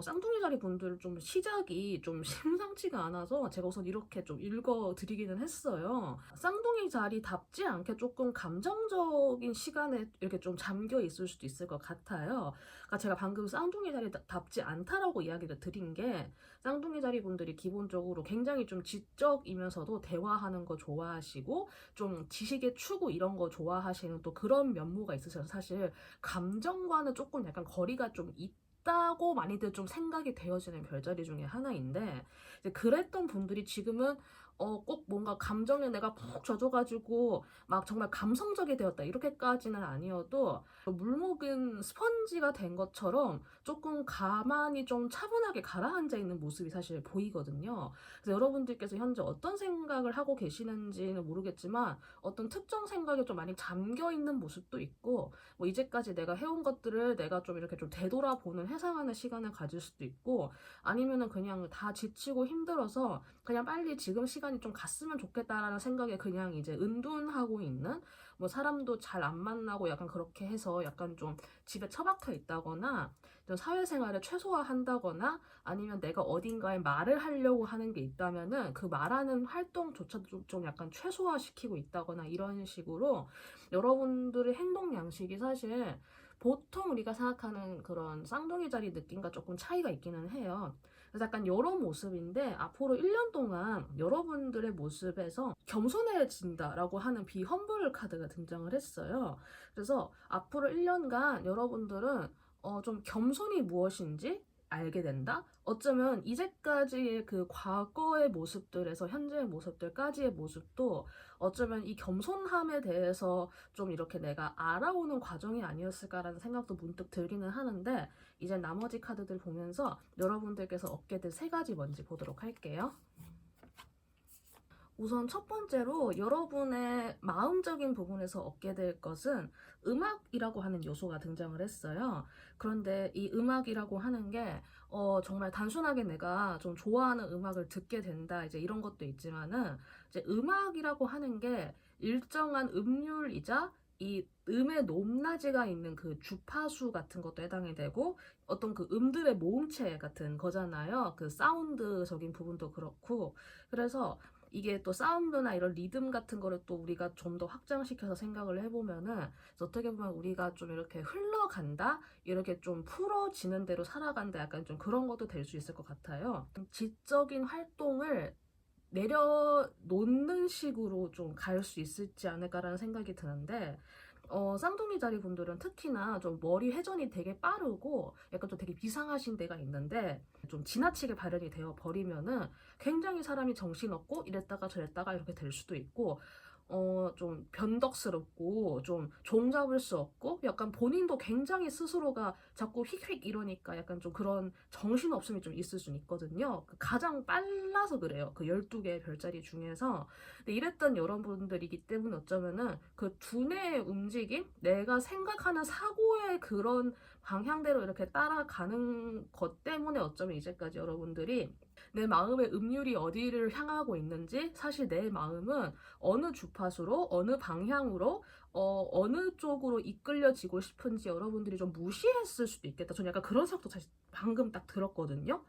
A: 쌍둥이 자리 분들 좀 시작이 좀 심상치가 않아서 제가 우선 이렇게 좀 읽어드리기는 했어요. 쌍둥이 자리답지 않게 조금 감정적인 시간에 이렇게 좀 잠겨 있을 수도 있을 것 같아요. 그러니까 제가 방금 쌍둥이 자리답지 않다라고 이야기를 드린 게, 쌍둥이 자리 분들이 기본적으로 굉장히 좀 지적이면서도 대화하는 거 좋아하시고 좀 지식의 추구 이런 거 좋아하시는 또 그런 면모가 있으셔서 사실 감정과는 조금 약간 거리가 좀 있다고 많이들 좀 생각이 되어지는 별자리 중에 하나인데, 이제 그랬던 분들이 지금은 꼭 뭔가 감정에 내가 푹 젖어가지고 막 정말 감성적이 되었다 이렇게까지는 아니어도 물먹은 스펀지가 된 것처럼 조금 가만히 좀 차분하게 가라앉아 있는 모습이 사실 보이거든요. 그래서 여러분들께서 현재 어떤 생각을 하고 계시는지는 모르겠지만 어떤 특정 생각에 좀 많이 잠겨 있는 모습도 있고, 뭐 이제까지 내가 해온 것들을 내가 좀 이렇게 좀 되돌아보는 회상하는 시간을 가질 수도 있고, 아니면은 그냥 다 지치고 힘들어서 그냥 빨리 지금 시간이 좀 갔으면 좋겠다라는 생각에 그냥 이제 은둔하고 있는, 뭐 사람도 잘 안 만나고 약간 그렇게 해서 약간 좀 집에 처박혀 있다거나 좀 사회생활을 최소화한다거나, 아니면 내가 어딘가에 말을 하려고 하는 게 있다면은 그 말하는 활동조차도 좀 약간 최소화시키고 있다거나, 이런 식으로 여러분들의 행동 양식이 사실 보통 우리가 생각하는 그런 쌍둥이 자리 느낌과 조금 차이가 있기는 해요. 그래서 약간 이런 모습인데, 앞으로 1년 동안 여러분들의 모습에서 겸손해진다라고 하는 비험블 카드가 등장을 했어요. 그래서 앞으로 1년간 여러분들은 좀 겸손이 무엇인지 알게 된다? 어쩌면 이제까지의 그 과거의 모습들에서 현재의 모습들까지의 모습도 어쩌면 이 겸손함에 대해서 좀 이렇게 내가 알아오는 과정이 아니었을까라는 생각도 문득 들기는 하는데, 이제 나머지 카드들 보면서 여러분들께서 얻게 될 세 가지 뭔지 보도록 할게요. 우선 첫 번째로 여러분의 마음적인 부분에서 얻게 될 것은 음악이라고 하는 요소가 등장을 했어요. 그런데 이 음악이라고 하는 게 정말 단순하게 내가 좀 좋아하는 음악을 듣게 된다 이제 이런 것도 있지만은, 이제 음악이라고 하는 게 일정한 음률이자 이 음의 높낮이가 있는 그 주파수 같은 것도 해당이 되고 어떤 그 음들의 모음체 같은 거잖아요. 그 사운드적인 부분도 그렇고 그래서 이게 또 사운드나 이런 리듬 같은 거를 또 우리가 좀 더 확장시켜서 생각을 해보면은 어떻게 보면 우리가 좀 이렇게 흘러간다 이렇게 좀 풀어지는 대로 살아간다 약간 좀 그런 것도 될 수 있을 것 같아요. 지적인 활동을 내려놓는 식으로 좀 갈 수 있을지 않을까라는 생각이 드는데 쌍둥이 자리 분들은 특히나 좀 머리 회전이 되게 빠르고 약간 좀 되게 비상하신 데가 있는데 좀 지나치게 발현이 되어 버리면은 굉장히 사람이 정신없고 이랬다가 저랬다가 이렇게 될 수도 있고 좀 변덕스럽고 좀 종잡을 수 없고 약간 본인도 굉장히 스스로가 자꾸 휙휙 이러니까 약간 좀 그런 정신없음이 좀 있을 수는 있거든요. 가장 빨라서 그래요. 그 12개의 별자리 중에서. 근데 이랬던 여러분들이기 때문에 어쩌면은 그 두뇌의 움직임, 내가 생각하는 사고의 그런 방향대로 이렇게 따라가는 것 때문에 어쩌면 이제까지 여러분들이 내 마음의 음률이 어디를 향하고 있는지 사실 내 마음은 어느 주파수로 어느 방향으로 어느 쪽으로 이끌려지고 싶은지 여러분들이 좀 무시했을 수도 있겠다. 저는 약간 그런 생각도 사실 방금 딱 들었거든요.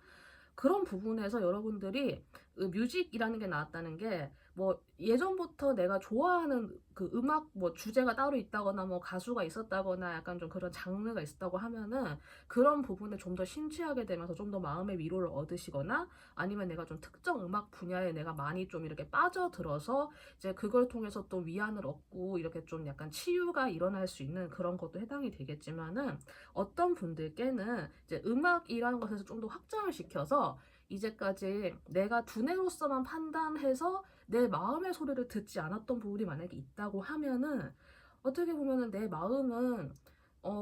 A: 그런 부분에서 여러분들이 그 뮤직이라는 게 나왔다는 게 뭐 예전부터 내가 좋아하는 그 음악 뭐 주제가 따로 있다거나 뭐 가수가 있었다거나 약간 좀 그런 장르가 있었다고 하면은 그런 부분에 좀 더 심취하게 되면서 좀 더 마음의 위로를 얻으시거나 아니면 내가 좀 특정 음악 분야에 내가 많이 좀 이렇게 빠져들어서 이제 그걸 통해서 또 위안을 얻고 이렇게 좀 약간 치유가 일어날 수 있는 그런 것도 해당이 되겠지만은 어떤 분들께는 이제 음악이라는 것에서 좀 더 확장을 시켜서 이제까지 내가 두뇌로서만 판단해서 내 마음의 소리를 듣지 않았던 부분이 만약에 있다고 하면은 어떻게 보면은 내 마음은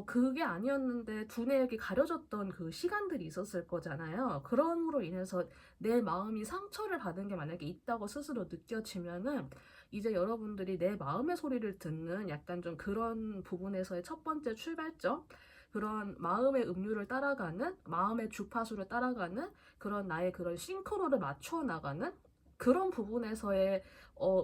A: 그게 아니었는데 두뇌에게 가려졌던 그 시간들이 있었을 거잖아요. 그럼으로 인해서 내 마음이 상처를 받은 게 만약에 있다고 스스로 느껴지면은 이제 여러분들이 내 마음의 소리를 듣는 약간 좀 그런 부분에서의 첫 번째 출발점 그런 마음의 음률을 따라가는 마음의 주파수를 따라가는 그런 나의 그런 싱크로를 맞춰 나가는 그런 부분에서의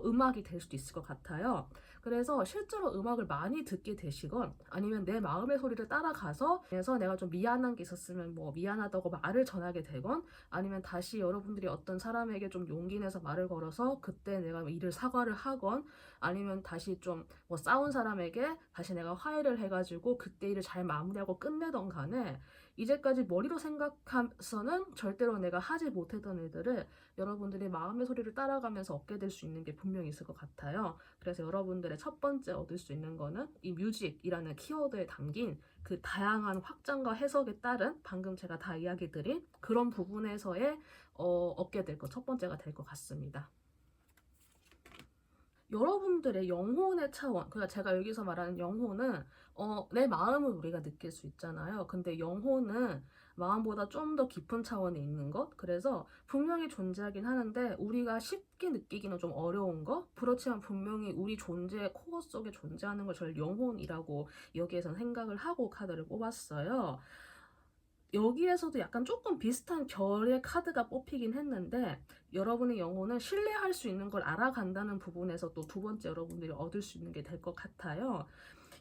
A: 음악이 될 수도 있을 것 같아요. 그래서 실제로 음악을 많이 듣게 되시건 아니면 내 마음의 소리를 따라가서 그래서 내가 좀 미안한 게 있었으면 뭐 미안하다고 말을 전하게 되건 아니면 다시 여러분들이 어떤 사람에게 좀 용기 내서 말을 걸어서 그때 내가 이를 사과를 하건 아니면 다시 좀 뭐 싸운 사람에게 다시 내가 화해를 해가지고 그때 일을 잘 마무리하고 끝내던 간에 이제까지 머리로 생각해서는 절대로 내가 하지 못했던 일들을 여러분들이 마음의 소리를 따라가면서 얻게 될 수 있는 게 분명히 있을 것 같아요. 그래서 여러분들의 첫 번째 얻을 수 있는 거는 이 뮤직이라는 키워드에 담긴 그 다양한 확장과 해석에 따른 방금 제가 다 이야기 드린 그런 부분에서의 얻게 될 것 첫 번째가 될 것 같습니다. 여러분들의 영혼의 차원, 그러니까 제가 여기서 말하는 영혼은 내 마음을 우리가 느낄 수 있잖아요. 근데 영혼은 마음보다 좀 더 깊은 차원에 있는 것. 그래서 분명히 존재하긴 하는데 우리가 쉽게 느끼기는 좀 어려운 것. 그렇지만 분명히 우리 존재의 코어 속에 존재하는 걸 저를 영혼이라고 여기에선 생각을 하고 카드를 뽑았어요. 여기에서도 약간 조금 비슷한 결의 카드가 뽑히긴 했는데 여러분의 영혼은 신뢰할 수 있는 걸 알아간다는 부분에서 또 두 번째 여러분들이 얻을 수 있는 게 될 것 같아요.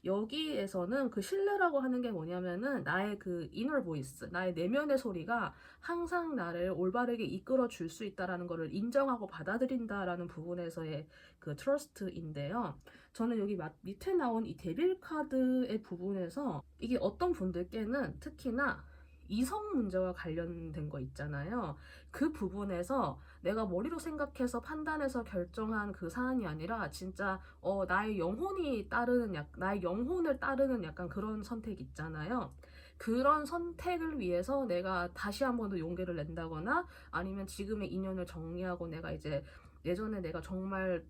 A: 여기에서는 그 신뢰라고 하는 게 뭐냐면은 나의 그 이너 보이스, 나의 내면의 소리가 항상 나를 올바르게 이끌어 줄 수 있다라는 거를 인정하고 받아들인다라는 부분에서의 그 트러스트인데요. 저는 여기 밑에 나온 이 데빌 카드의 부분에서 이게 어떤 분들께는 특히나 이성 문제와 관련된 거 있잖아요. 그 부분에서 내가 머리로 생각해서 판단해서 결정한 그 사안이 아니라 진짜 나의 영혼이 따르는 나의 영혼을 따르는 약간 그런 선택 있잖아요. 그런 선택을 위해서 내가 다시 한 번 더 용기를 낸다거나 아니면 지금의 인연을 정리하고 내가 이제 예전에 내가 정말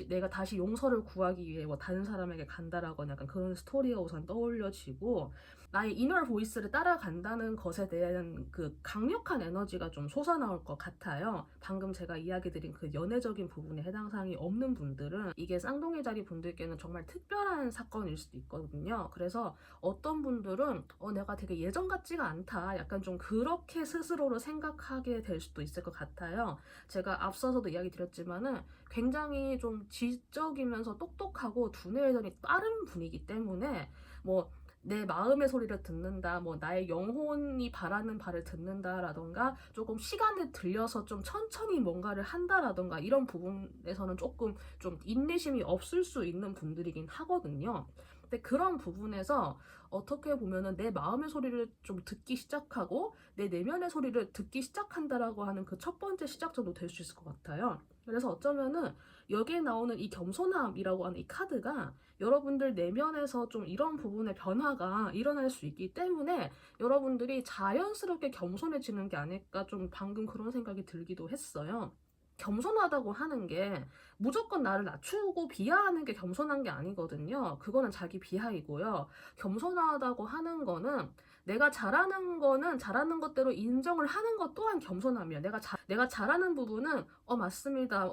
A: 내가 다시 용서를 구하기 위해 뭐 다른 사람에게 간다라거나 약간 그런 스토리가 우선 떠올려지고 나의 이너 보이스를 따라간다는 것에 대한 그 강력한 에너지가 좀 솟아나올 것 같아요. 방금 제가 이야기 드린 그 연애적인 부분에 해당 사항이 없는 분들은 이게 쌍둥이 자리 분들께는 정말 특별한 사건일 수도 있거든요. 그래서 어떤 분들은 내가 되게 예전 같지가 않다, 약간 좀 그렇게 스스로를 생각하게 될 수도 있을 것 같아요. 제가 앞서서도 이야기 드렸지만은 굉장히 좀 지적이면서 똑똑하고 두뇌 회전이 빠른 분이기 때문에 뭐 내 마음의 소리를 듣는다, 뭐 나의 영혼이 바라는 바를 듣는다라던가 조금 시간을 들여서 좀 천천히 뭔가를 한다라던가 이런 부분에서는 조금 좀 인내심이 없을 수 있는 분들이긴 하거든요. 근데 그런 부분에서 어떻게 보면은 내 마음의 소리를 좀 듣기 시작하고 내 내면의 소리를 듣기 시작한다라고 하는 그 첫 번째 시작점도 될 수 있을 것 같아요. 그래서 어쩌면은 여기에 나오는 이 겸손함이라고 하는 이 카드가 여러분들 내면에서 좀 이런 부분의 변화가 일어날 수 있기 때문에 여러분들이 자연스럽게 겸손해지는 게 아닐까, 좀 방금 그런 생각이 들기도 했어요. 겸손하다고 하는 게 무조건 나를 낮추고 비하하는 게 겸손한 게 아니거든요. 그거는 자기 비하이고요. 겸손하다고 하는 거는 내가 잘하는 거는 잘하는 것대로 인정을 하는 것 또한 겸손함이야. 내가 잘하는 부분은 맞습니다.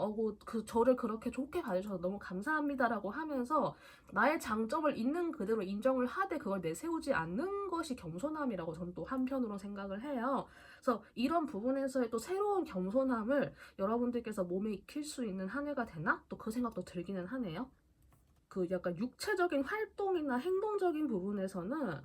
A: 저를 그렇게 좋게 봐주셔서 너무 감사합니다라고 하면서 나의 장점을 있는 그대로 인정을 하되 그걸 내세우지 않는 것이 겸손함이라고 저는 또 한편으로 생각을 해요. 그래서 이런 부분에서의 또 새로운 겸손함을 여러분들께서 몸에 익힐 수 있는 한 해가 되나? 또 그 생각도 들기는 하네요. 그 약간 육체적인 활동이나 행동적인 부분에서는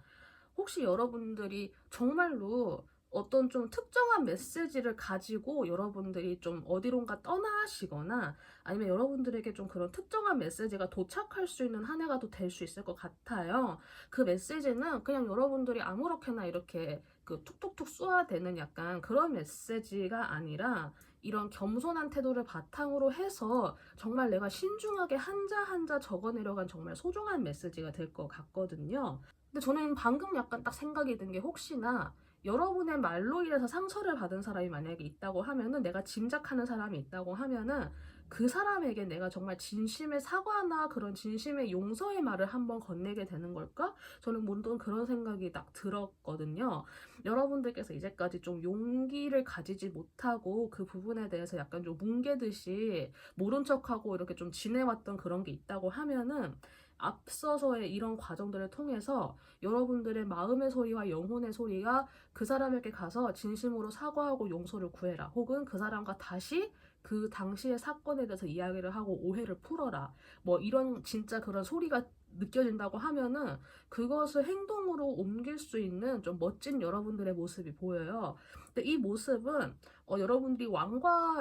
A: 혹시 여러분들이 정말로 어떤 좀 특정한 메시지를 가지고 여러분들이 좀 어디론가 떠나시거나 아니면 여러분들에게 좀 그런 특정한 메시지가 도착할 수 있는 한 해가 또 될 수 있을 것 같아요. 그 메시지는 그냥 여러분들이 아무렇게나 이렇게 그 툭툭툭 쏘아대는 약간 그런 메시지가 아니라 이런 겸손한 태도를 바탕으로 해서 정말 내가 신중하게 한자 한자 적어내려간 정말 소중한 메시지가 될 것 같거든요. 근데 저는 방금 약간 딱 생각이 든 게, 혹시나 여러분의 말로 인해서 상처를 받은 사람이 만약에 있다고 하면은, 내가 짐작하는 사람이 있다고 하면은 그 사람에게 내가 정말 진심의 사과나 그런 진심의 용서의 말을 한번 건네게 되는 걸까? 저는 문득 그런 생각이 딱 들었거든요. 여러분들께서 이제까지 좀 용기를 가지지 못하고 그 부분에 대해서 약간 좀 뭉개듯이 모른 척하고 이렇게 좀 지내왔던 그런 게 있다고 하면은, 앞서서의 이런 과정들을 통해서 여러분들의 마음의 소리와 영혼의 소리가 그 사람에게 가서 진심으로 사과하고 용서를 구해라. 혹은 그 사람과 다시 그 당시의 사건에 대해서 이야기를 하고 오해를 풀어라. 뭐 이런 진짜 그런 소리가 느껴진다고 하면은 그것을 행동으로 옮길 수 있는 좀 멋진 여러분들의 모습이 보여요. 근데 이 모습은 여러분들이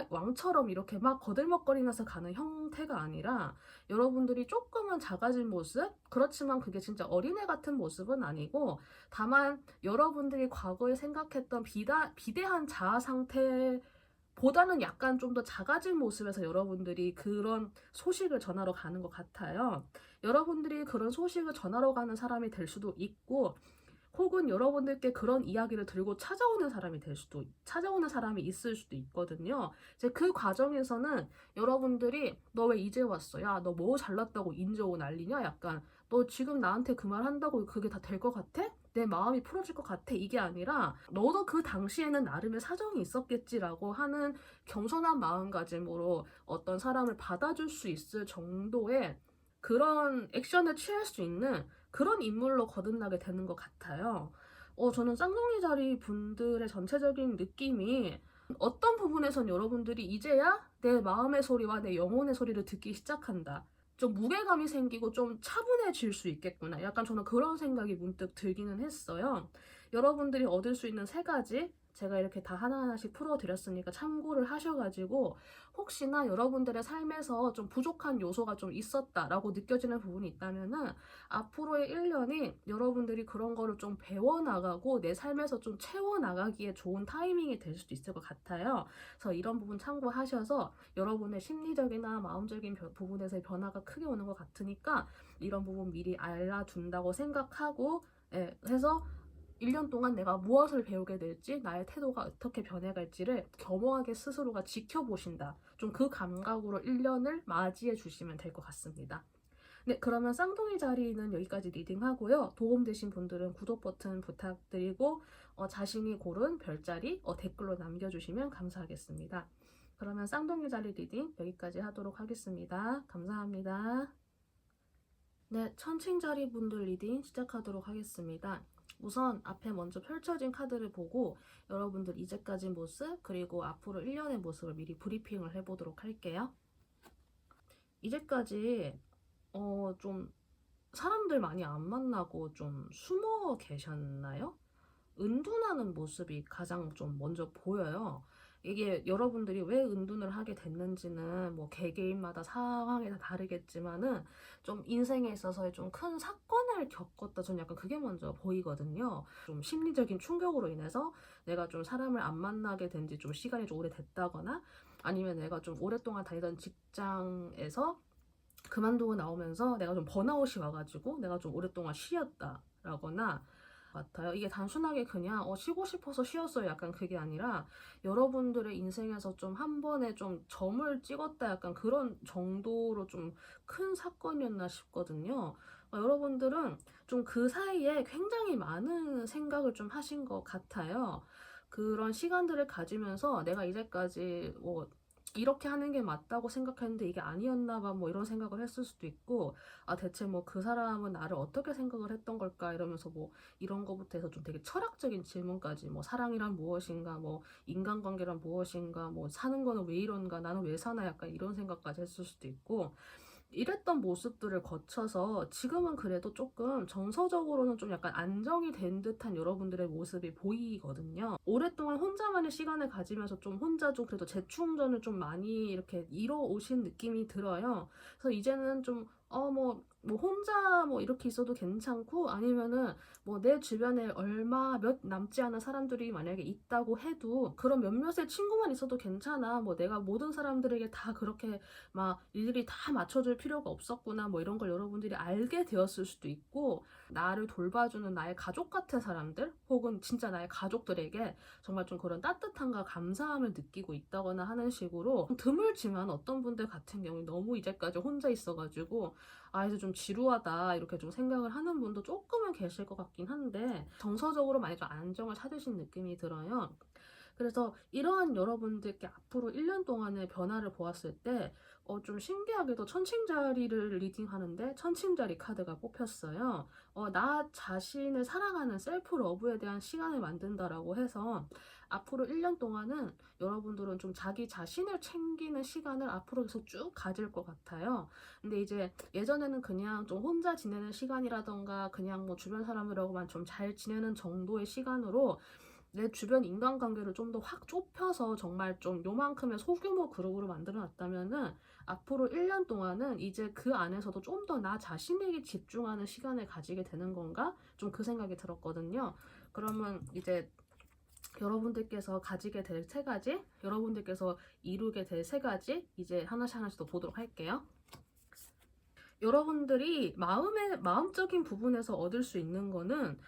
A: 왕처럼 이렇게 막 거들먹거리면서 가는 형태가 아니라, 여러분들이 조금은 작아진 모습? 그렇지만 그게 진짜 어린애 같은 모습은 아니고, 다만 여러분들이 과거에 생각했던 비대한 자아 상태 보다는 약간 좀 더 작아진 모습에서 여러분들이 그런 소식을 전하러 가는 것 같아요. 여러분들이 그런 소식을 전하러 가는 사람이 될 수도 있고, 혹은 여러분들께 그런 이야기를 들고 찾아오는 사람이 있을 수도 있거든요. 이제 그 과정에서는 여러분들이 너 왜 이제 왔어? 야, 너 뭐 잘났다고 인제 오고 난리냐? 약간 너 지금 나한테 그 말 한다고 그게 다 될 것 같아? 내 마음이 풀어질 것 같아? 이게 아니라, 너도 그 당시에는 나름의 사정이 있었겠지라고 하는 겸손한 마음가짐으로 어떤 사람을 받아줄 수 있을 정도의 그런 액션을 취할 수 있는 그런 인물로 거듭나게 되는 것 같아요. 저는 쌍둥이 자리 분들의 전체적인 느낌이, 어떤 부분에선 여러분들이 이제야 내 마음의 소리와 내 영혼의 소리를 듣기 시작한다, 좀 무게감이 생기고 좀 차분해질 수 있겠구나, 약간 저는 그런 생각이 문득 들기는 했어요. 여러분들이 얻을 수 있는 세 가지, 제가 이렇게 다 하나하나씩 풀어드렸으니까 참고를 하셔가지고, 혹시나 여러분들의 삶에서 좀 부족한 요소가 좀 있었다라고 느껴지는 부분이 있다면은, 앞으로의 1년이 여러분들이 그런 거를 좀 배워나가고 내 삶에서 좀 채워나가기에 좋은 타이밍이 될 수도 있을 것 같아요. 그래서 이런 부분 참고하셔서 여러분의 심리적이나 마음적인 부분에서의 변화가 크게 오는 것 같으니까 이런 부분 미리 알아둔다고 생각하고, 해서 1년 동안 내가 무엇을 배우게 될지, 나의 태도가 어떻게 변해갈지를 겸허하게 스스로가 지켜보신다, 좀 그 감각으로 1년을 맞이해 주시면 될 것 같습니다. 네, 그러면 쌍둥이 자리는 여기까지 리딩하고요. 도움되신 분들은 구독 버튼 부탁드리고 자신이 고른 별자리 댓글로 남겨주시면 감사하겠습니다. 그러면 쌍둥이 자리 리딩 여기까지 하도록 하겠습니다. 감사합니다. 네, 천칭자리 분들 리딩 시작하도록 하겠습니다. 우선 앞에 먼저 펼쳐진 카드를 보고 여러분들 이제까지 모습 그리고 앞으로 1년의 모습을 미리 브리핑을 해보도록 할게요. 이제까지 좀 사람들 많이 안 만나고 좀 숨어 계셨나요? 은둔하는 모습이 가장 좀 먼저 보여요. 이게 여러분들이 왜 은둔을 하게 됐는지는 뭐 개개인마다 상황이 다 다르겠지만은 좀 인생에 있어서의 좀 큰 사건을 겪었다. 저는 약간 그게 먼저 보이거든요. 좀 심리적인 충격으로 인해서 내가 좀 사람을 안 만나게 된 지 좀 시간이 좀 오래됐다거나 아니면 내가 좀 오랫동안 다니던 직장에서 그만두고 나오면서 내가 좀 번아웃이 와가지고 내가 좀 오랫동안 쉬었다라거나 같아요. 이게 단순하게 그냥 쉬고 싶어서 쉬었어요. 약간 그게 아니라 여러분들의 인생에서 좀 한 번에 좀 점을 찍었다 약간 그런 정도로 좀 큰 사건이었나 싶거든요. 여러분들은 좀 그 사이에 굉장히 많은 생각을 좀 하신 것 같아요. 그런 시간들을 가지면서 내가 이제까지 이렇게 하는 게 맞다고 생각했는데 이게 아니었나 봐 뭐 이런 생각을 했을 수도 있고 대체 뭐 그 사람은 나를 어떻게 생각을 했던 걸까 이러면서 뭐 이런 거부터 해서 좀 되게 철학적인 질문까지 뭐 사랑이란 무엇인가 뭐 인간관계란 무엇인가 뭐 사는 거는 왜 이런가 나는 왜 사나 약간 이런 생각까지 했을 수도 있고 이랬던 모습들을 거쳐서 지금은 그래도 조금 정서적으로는 좀 약간 안정이 된 듯한 여러분들의 모습이 보이거든요. 오랫동안 혼자만의 시간을 가지면서 좀 혼자 좀 그래도 재충전을 좀 많이 이렇게 이뤄오신 느낌이 들어요. 그래서 이제는 좀 뭐 혼자 뭐 이렇게 있어도 괜찮고 아니면은 뭐 내 주변에 얼마 몇 남지 않은 사람들이 만약에 있다고 해도 그런 몇몇의 친구만 있어도 괜찮아. 뭐 내가 모든 사람들에게 다 그렇게 막 일일이 다 맞춰줄 필요가 없었구나 뭐 이런 걸 여러분들이 알게 되었을 수도 있고 나를 돌봐주는 나의 가족 같은 사람들 혹은 진짜 나의 가족들에게 정말 좀 그런 따뜻함과 감사함을 느끼고 있다거나 하는 식으로 드물지만 어떤 분들 같은 경우에 너무 이제까지 혼자 있어가지고 이제 좀 지루하다 이렇게 좀 생각을 하는 분도 조금은 계실 것 같긴 한데 정서적으로 많이 좀 안정을 찾으신 느낌이 들어요. 그래서 이러한 여러분들께 앞으로 1년 동안의 변화를 보았을 때 좀 신기하게도 천칭자리를 리딩하는데 천칭자리 카드가 뽑혔어요. 나 자신을 사랑하는 셀프 러브에 대한 시간을 만든다라고 해서 앞으로 1년 동안은 여러분들은 좀 자기 자신을 챙기는 시간을 앞으로 계속 쭉 가질 것 같아요. 근데 이제 예전에는 그냥 좀 혼자 지내는 시간이라던가 그냥 뭐 주변 사람들하고만 좀 잘 지내는 정도의 시간으로 내 주변 인간관계를 좀 더 확 좁혀서 정말 좀 요만큼의 소규모 그룹으로 만들어 놨다면은 앞으로 1년 동안은 이제 그 안에서도 좀 더 나 자신에게 집중하는 시간을 가지게 되는 건가? 좀 그 생각이 들었거든요. 그러면 이제 여러분들께서 가지게 될 세 가지, 여러분들께서 이루게 될 세 가지 이제 하나씩 하나씩 더 보도록 할게요. 여러분들이 마음적인 부분에서 얻을 수 있는 거는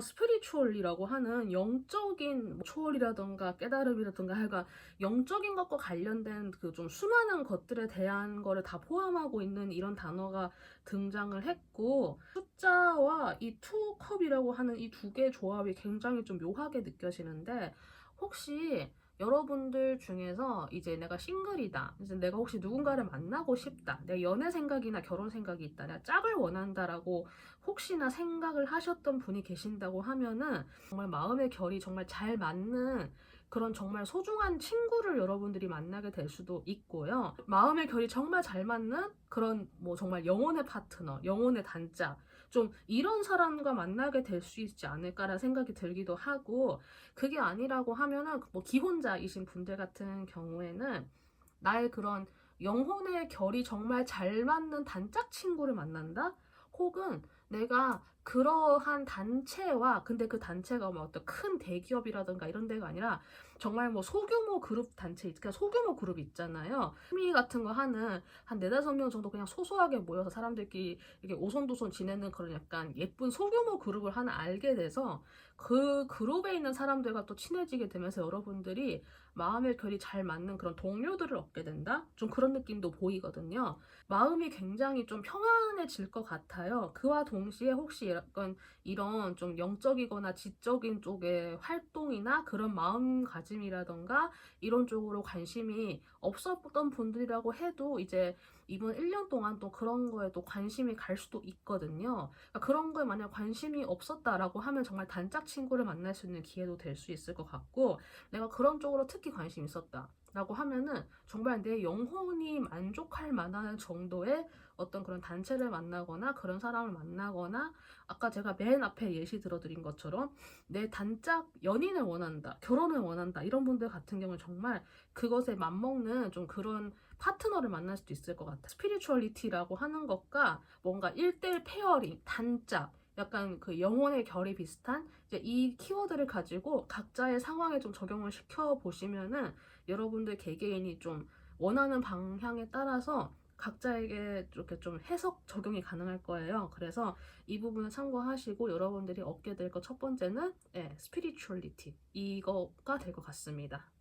A: 스피리추얼이라고 하는 영적인 초월이라던가 깨달음이라던가 하여간 영적인 것과 관련된 그 좀 수많은 것들에 대한 거를 다 포함하고 있는 이런 단어가 등장을 했고 숫자와 이 투컵이라고 하는 이 두 개의 조합이 굉장히 좀 묘하게 느껴지는데 혹시 여러분들 중에서 이제 내가 싱글이다. 이제 내가 혹시 누군가를 만나고 싶다. 내가 연애 생각이나 결혼 생각이 있다. 내가 짝을 원한다라고 혹시나 생각을 하셨던 분이 계신다고 하면은 정말 마음의 결이 정말 잘 맞는 그런 정말 소중한 친구를 여러분들이 만나게 될 수도 있고요. 마음의 결이 정말 잘 맞는 그런 뭐 정말 영혼의 파트너, 영혼의 단짝 좀 이런 사람과 만나게 될 수 있지 않을까라는 생각이 들기도 하고 그게 아니라고 하면은 뭐 기혼자이신 분들 같은 경우에는 나의 그런 영혼의 결이 정말 잘 맞는 단짝 친구를 만난다? 혹은 내가 그러한 단체와 근데 그 단체가 뭐 어떤 큰 대기업이라든가 이런 데가 아니라 정말 뭐 소규모 그룹 단체, 그러니까 소규모 그룹 있잖아요. 취미 같은 거 하는 한 4-5명 정도 그냥 소소하게 모여서 사람들끼리 이게 오손도손 지내는 그런 약간 예쁜 소규모 그룹을 하나 알게 돼서 그 그룹에 있는 사람들과 또 친해지게 되면서 여러분들이 마음의 결이 잘 맞는 그런 동료들을 얻게 된다? 좀 그런 느낌도 보이거든요. 마음이 굉장히 좀 평안해질 것 같아요. 그와 동시에 혹시 약간 이런 좀 영적이거나 지적인 쪽의 활동이나 그런 마음가짐이라던가 이런 쪽으로 관심이 없었던 분들이라고 해도 이제 이번 1년 동안 또 그런 거에 또 관심이 갈 수도 있거든요. 그러니까 그런 거에 만약 관심이 없었다라고 하면 정말 단짝 친구를 만날 수 있는 기회도 될 수 있을 것 같고, 내가 그런 쪽으로 특히 관심이 있었다 라고 하면은 정말 내 영혼이 만족할 만한 정도의 어떤 그런 단체를 만나거나 그런 사람을 만나거나, 아까 제가 맨 앞에 예시 들어드린 것처럼 내 단짝 연인을 원한다, 결혼을 원한다 이런 분들 같은 경우는 정말 그것에 맞먹는 좀 그런 파트너를 만날 수도 있을 것 같아요. 스피리추얼리티라고 하는 것과 뭔가 1대1 페어링, 단짝, 약간 그 영혼의 결이 비슷한 이제 이 키워드를 가지고 각자의 상황에 좀 적용을 시켜 보시면은 여러분들 개개인이 좀 원하는 방향에 따라서 각자에게 이렇게 좀 해석 적용이 가능할 거예요. 그래서 이 부분을 참고하시고 여러분들이 얻게 될 것 첫 번째는 스피리추얼리티 이거가 될 것 같습니다.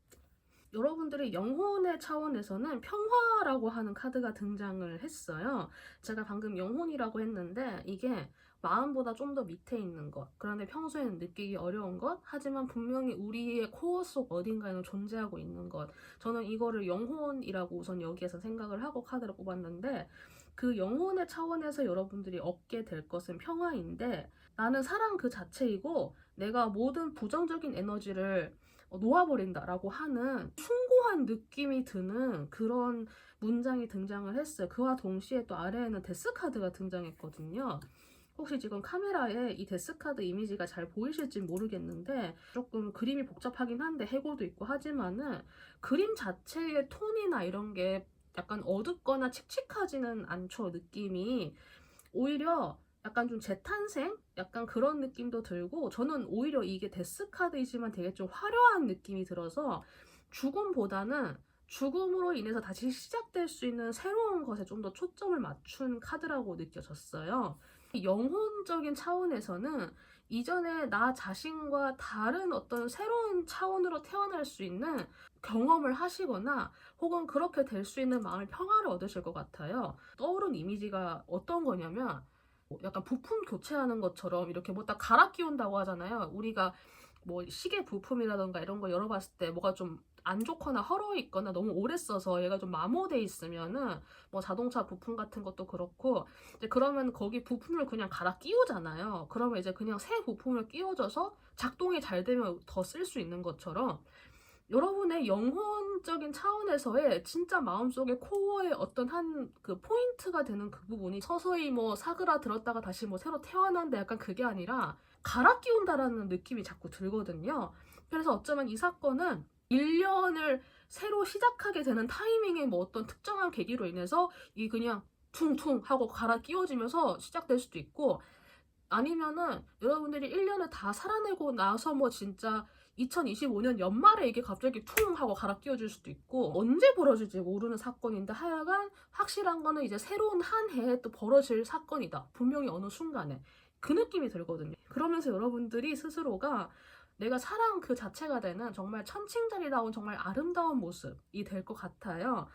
A: 여러분들이 영혼의 차원에서는 평화라고 하는 카드가 등장을 했어요. 제가 방금 영혼이라고 했는데 이게 마음보다 좀 더 밑에 있는 것, 그런데 평소에는 느끼기 어려운 것, 하지만 분명히 우리의 코어 속 어딘가에는 존재하고 있는 것. 저는 이거를 영혼이라고 우선 여기에서 생각을 하고 카드를 뽑았는데, 그 영혼의 차원에서 여러분들이 얻게 될 것은 평화인데, 나는 사랑 그 자체이고 내가 모든 부정적인 에너지를 놓아버린다라고 하는 숭고한 느낌이 드는 그런 문장이 등장을 했어요. 그와 동시에 또 아래에는 데스카드가 등장했거든요. 혹시 지금 카메라에 이 데스카드 이미지가 잘 보이실지 모르겠는데 조금 그림이 복잡하긴 한데 해골도 있고 하지만은 그림 자체의 톤이나 이런 게 약간 어둡거나 칙칙하지는 않죠, 느낌이. 오히려 약간 좀 재탄생? 약간 그런 느낌도 들고, 저는 오히려 이게 데스카드이지만 되게 좀 화려한 느낌이 들어서 죽음보다는 죽음으로 인해서 다시 시작될 수 있는 새로운 것에 좀 더 초점을 맞춘 카드라고 느껴졌어요. 영혼적인 차원에서는 이전에 나 자신과 다른 어떤 새로운 차원으로 태어날 수 있는 경험을 하시거나 혹은 그렇게 될 수 있는 마음의 평화를 얻으실 것 같아요. 떠오른 이미지가 어떤 거냐면 약간 부품 교체하는 것처럼 이렇게 뭐 딱 갈아 끼운다고 하잖아요. 우리가 뭐 시계 부품이라던가 이런 거 열어봤을 때 뭐가 좀 안 좋거나 헐어 있거나 너무 오래 써서 얘가 좀 마모돼 있으면은 뭐 자동차 부품 같은 것도 그렇고 이제 그러면 거기 부품을 그냥 갈아 끼우잖아요. 그러면 이제 그냥 새 부품을 끼워줘서 작동이 잘 되면 더 쓸 수 있는 것처럼 여러분의 영혼적인 차원에서의 진짜 마음속의 코어의 어떤 한 그 포인트가 되는 그 부분이 서서히 뭐 사그라들었다가 다시 뭐 새로 태어난다 약간 그게 아니라 갈아 끼운다라는 느낌이 자꾸 들거든요. 그래서 어쩌면 이 사건은 1년을 새로 시작하게 되는 타이밍에 뭐 어떤 특정한 계기로 인해서 이 그냥 퉁퉁 하고 갈아 끼워지면서 시작될 수도 있고, 아니면은 여러분들이 1년을 다 살아내고 나서 뭐 진짜 2025년 연말에 이게 갑자기 퉁 하고 갈아 끼워질 수도 있고, 언제 벌어질지 모르는 사건인데 하여간 확실한 거는 이제 새로운 한 해에 또 벌어질 사건이다, 분명히 어느 순간에. 그 느낌이 들거든요. 그러면서 여러분들이 스스로가 내가 사랑 그 자체가 되는 정말 천칭자리다운 정말 아름다운 모습이 될 것 같아요.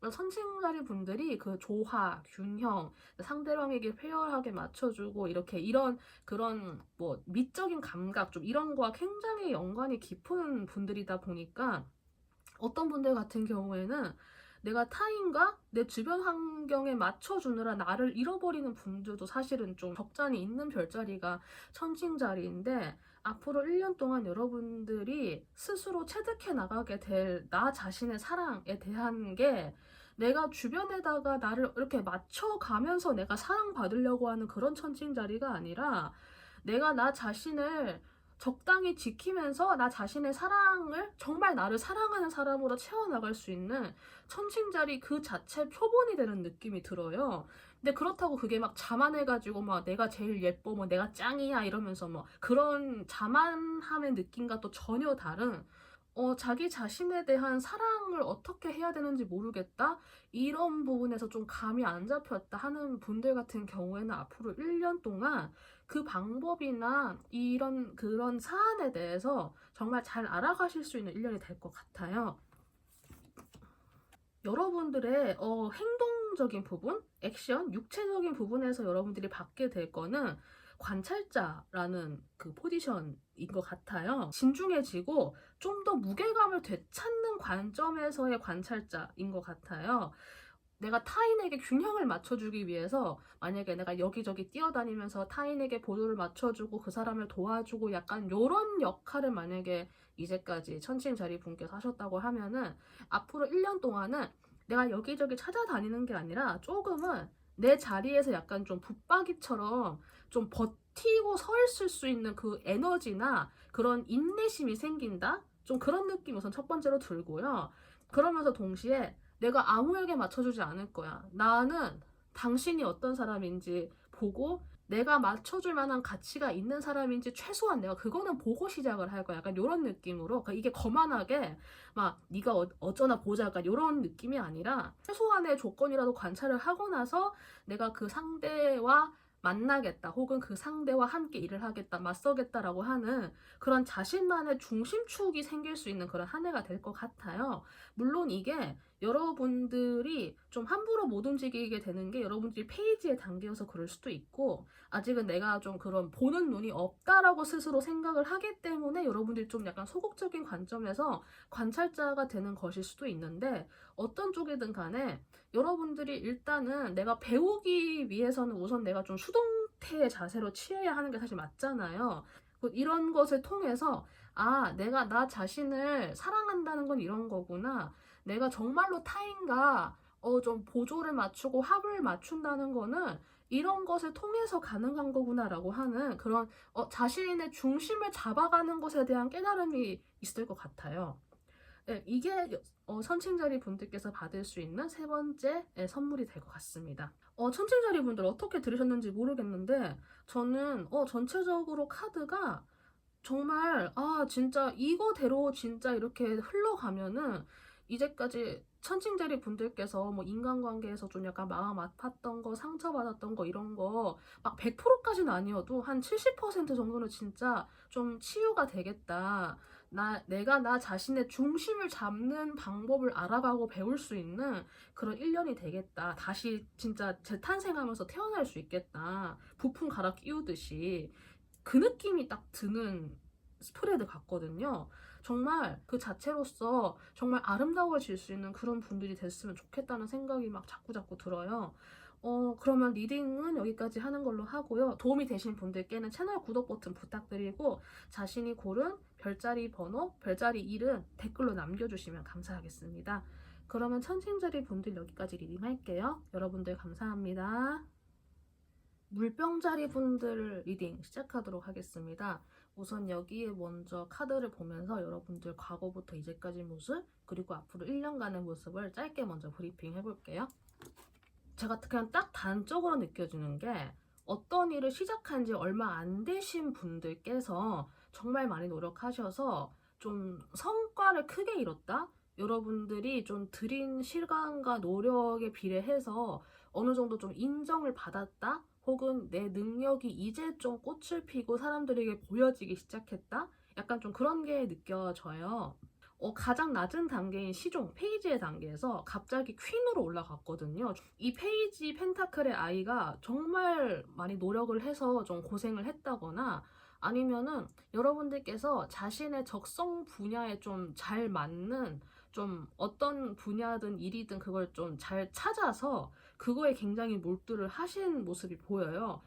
A: 선칭자리 분들이 그 조화, 균형, 상대방에게 페어하게 맞춰주고 이렇게 이런 그런 뭐 미적인 감각 좀 이런 거와 굉장히 연관이 깊은 분들이다 보니까 어떤 분들 같은 경우에는 내가 타인과 내 주변 환경에 맞춰주느라 나를 잃어버리는 분들도 사실은 좀 적잖이 있는 별자리가 천칭자리인데, 앞으로 1년 동안 여러분들이 스스로 체득해 나가게 될 나 자신의 사랑에 대한 게 내가 주변에다가 나를 이렇게 맞춰가면서 내가 사랑받으려고 하는 그런 천칭자리가 아니라 내가 나 자신을 적당히 지키면서 나 자신의 사랑을 정말 나를 사랑하는 사람으로 채워나갈 수 있는 천칭자리 그 자체 표본이 되는 느낌이 들어요. 근데 그렇다고 그게 막 자만해가지고 막 내가 제일 예뻐, 뭐 내가 짱이야 이러면서 뭐 그런 자만함의 느낌과 또 전혀 다른 자기 자신에 대한 사랑을 어떻게 해야 되는지 모르겠다? 이런 부분에서 좀 감이 안 잡혔다 하는 분들 같은 경우에는 앞으로 1년 동안 그 방법이나 이런 그런 사안에 대해서 정말 잘 알아가실 수 있는 1년이 될 것 같아요. 여러분들의 행동적인 부분, 액션, 육체적인 부분에서 여러분들이 받게 될 거는 관찰자라는 그 포지션인 것 같아요. 진중해지고 좀 더 무게감을 되찾는 관점에서의 관찰자인 것 같아요. 내가 타인에게 균형을 맞춰주기 위해서 만약에 내가 여기저기 뛰어다니면서 타인에게 보조를 맞춰주고 그 사람을 도와주고 약간 요런 역할을 만약에 이제까지 천칭자리 분께서 하셨다고 하면은 앞으로 1년 동안은 내가 여기저기 찾아다니는 게 아니라 조금은 내 자리에서 약간 좀 붙박이처럼 좀 버티고 서 있을 수 있는 그 에너지나 그런 인내심이 생긴다? 좀 그런 느낌이 우선 첫 번째로 들고요. 그러면서 동시에 내가 아무에게 맞춰주지 않을 거야. 나는 당신이 어떤 사람인지 보고 내가 맞춰줄 만한 가치가 있는 사람인지 최소한 내가 그거는 보고 시작을 할 거야. 약간 이런 느낌으로. 그러니까 이게 거만하게 막 네가 어쩌나 보자 약간 이런 느낌이 아니라 최소한의 조건이라도 관찰을 하고 나서 내가 그 상대와 만나겠다 혹은 그 상대와 함께 일을 하겠다 맞서겠다라고 하는 그런 자신만의 중심축이 생길 수 있는 그런 한 해가 될 것 같아요. 물론 이게 여러분들이 좀 함부로 못 움직이게 되는 게 여러분들이 페이지의 단계여서 그럴 수도 있고 아직은 내가 좀 그런 보는 눈이 없다라고 스스로 생각을 하기 때문에 여러분들이 좀 약간 소극적인 관점에서 관찰자가 되는 것일 수도 있는데 어떤 쪽이든 간에 여러분들이 일단은 내가 배우기 위해서는 우선 내가 좀 수동태의 자세로 취해야 하는 게 사실 맞잖아요. 이런 것을 통해서 내가 나 자신을 사랑한다는 건 이런 거구나. 내가 정말로 타인과 좀 보조를 맞추고 합을 맞춘다는 거는 이런 것을 통해서 가능한 거구나라고 하는 그런 자신의 중심을 잡아가는 것에 대한 깨달음이 있을 것 같아요. 네, 이게 천칭자리 분들께서 받을 수 있는 세 번째 선물이 될 것 같습니다. 천칭자리 분들 어떻게 들으셨는지 모르겠는데 저는 전체적으로 카드가 정말 진짜 이거대로 진짜 이렇게 흘러가면은 이제까지 천칭자리 분들께서 뭐 인간관계에서 좀 약간 마음 아팠던 거 상처받았던 거 이런 거 막 100%까지는 아니어도 한 70% 정도는 진짜 좀 치유가 되겠다. 내가 나 자신의 중심을 잡는 방법을 알아가고 배울 수 있는 그런 1년이 되겠다. 다시 진짜 재탄생하면서 태어날 수 있겠다. 부품 갈아 끼우듯이. 그 느낌이 딱 드는 스프레드 같거든요. 정말 그 자체로서 정말 아름다워질 수 있는 그런 분들이 됐으면 좋겠다는 생각이 막 자꾸자꾸 들어요. 그러면 리딩은 여기까지 하는 걸로 하고요. 도움이 되신 분들께는 채널 구독 버튼 부탁드리고 자신이 고른 별자리 번호, 별자리 1은 댓글로 남겨주시면 감사하겠습니다. 그러면 천칭자리 분들 여기까지 리딩할게요. 여러분들 감사합니다. 물병자리 분들 리딩 시작하도록 하겠습니다. 우선 여기에 먼저 카드를 보면서 여러분들 과거부터 이제까지 모습 그리고 앞으로 1년간의 모습을 짧게 먼저 브리핑 해볼게요. 제가 그냥 딱 단적으로 느껴지는 게 어떤 일을 시작한 지 얼마 안 되신 분들께서 정말 많이 노력하셔서 좀 성과를 크게 이뤘다? 여러분들이 좀 들인 시간과 노력에 비례해서 어느 정도 좀 인정을 받았다? 혹은 내 능력이 이제 좀 꽃을 피고 사람들에게 보여지기 시작했다? 약간 좀 그런 게 느껴져요. 가장 낮은 단계인 시종, 페이지의 단계에서 갑자기 퀸으로 올라갔거든요. 이 페이지 펜타클의 아이가 정말 많이 노력을 해서 좀 고생을 했다거나 아니면은 여러분들께서 자신의 적성 분야에 좀 잘 맞는 좀 어떤 분야든 일이든 그걸 좀 잘 찾아서 그거에 굉장히 몰두를 하신 모습이 보여요.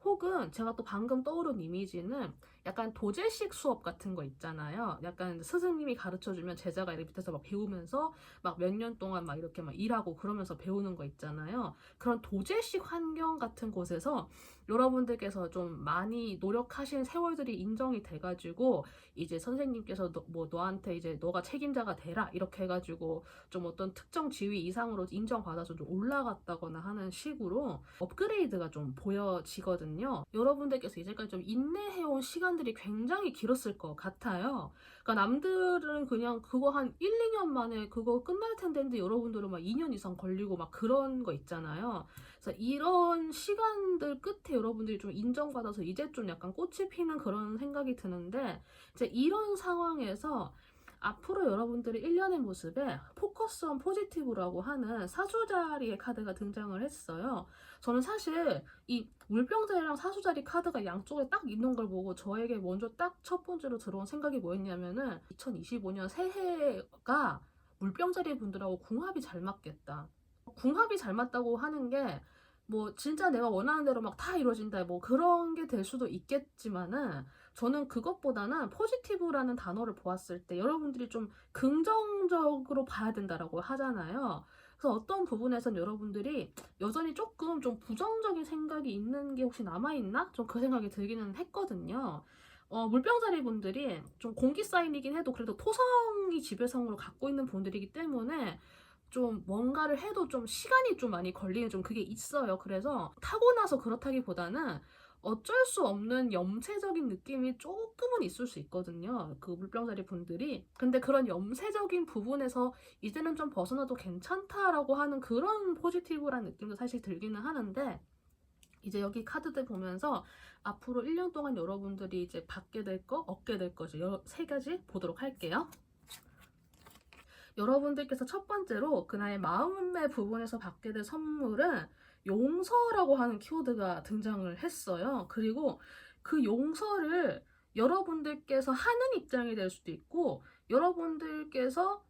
A: 혹은 제가 또 방금 떠오른 이미지는 약간 도제식 수업 같은 거 있잖아요. 약간 스승님이 가르쳐주면 제자가 이렇게 밑에서 막 배우면서 막 몇 년 동안 막 이렇게 막 일하고 그러면서 배우는 거 있잖아요. 그런 도제식 환경 같은 곳에서 여러분들께서 좀 많이 노력하신 세월들이 인정이 돼가지고 이제 선생님께서 너한테 이제 너가 책임자가 되라 이렇게 해가지고 좀 어떤 특정 지위 이상으로 인정받아서 좀 올라갔다거나 하는 식으로 업그레이드가 좀 보여지거든요. 여러분들께서 이제까지 좀 인내해온 시간들이 굉장히 길었을 것 같아요. 그러니까 남들은 그냥 그거 한 1, 2년 만에 그거 끝날 텐데 근데 여러분들은 막 2년 이상 걸리고 막 그런 거 있잖아요. 그래서 이런 시간들 끝에 여러분들이 좀 인정받아서 이제 좀 약간 꽃이 피는 그런 생각이 드는데 이제 이런 상황에서 앞으로 여러분들의 1년의 모습에 포커스 온 포지티브라고 하는 사수자리의 카드가 등장을 했어요. 저는 사실 이 물병자리랑 사수자리 카드가 양쪽에 딱 있는 걸 보고 저에게 먼저 딱 첫 번째로 들어온 생각이 뭐였냐면은 2025년 새해가 물병자리 분들하고 궁합이 잘 맞겠다. 궁합이 잘 맞다고 하는 게 뭐 진짜 내가 원하는 대로 막 다 이루어진다 뭐 그런 게 될 수도 있겠지만은 저는 그것보다는 포지티브라는 단어를 보았을 때 여러분들이 좀 긍정적으로 봐야 된다라고 하잖아요. 그래서 어떤 부분에선 여러분들이 여전히 조금 좀 부정적인 생각이 있는 게 혹시 남아있나? 좀 그 생각이 들기는 했거든요. 물병자리 분들이 좀 공기 사인이긴 해도 그래도 토성이 지배성으로 갖고 있는 분들이기 때문에 좀 뭔가를 해도 좀 시간이 좀 많이 걸리는 좀 그게 있어요. 그래서 타고나서 그렇다기보다는 어쩔 수 없는 염세적인 느낌이 조금은 있을 수 있거든요. 그 물병자리 분들이. 근데 그런 염세적인 부분에서 이제는 좀 벗어나도 괜찮다라고 하는 그런 포지티브란 느낌도 사실 들기는 하는데 이제 여기 카드들 보면서 앞으로 1년 동안 여러분들이 이제 받게 될 거, 얻게 될 거, 세 가지 보도록 할게요. 여러분들께서 첫 번째로 그날의 마음의 부분에서 받게 될 선물은 용서라고 하는 키워드가 등장을 했어요. 그리고 그 용서를 여러분들께서 하는 입장이 될 수도 있고 여러분들께서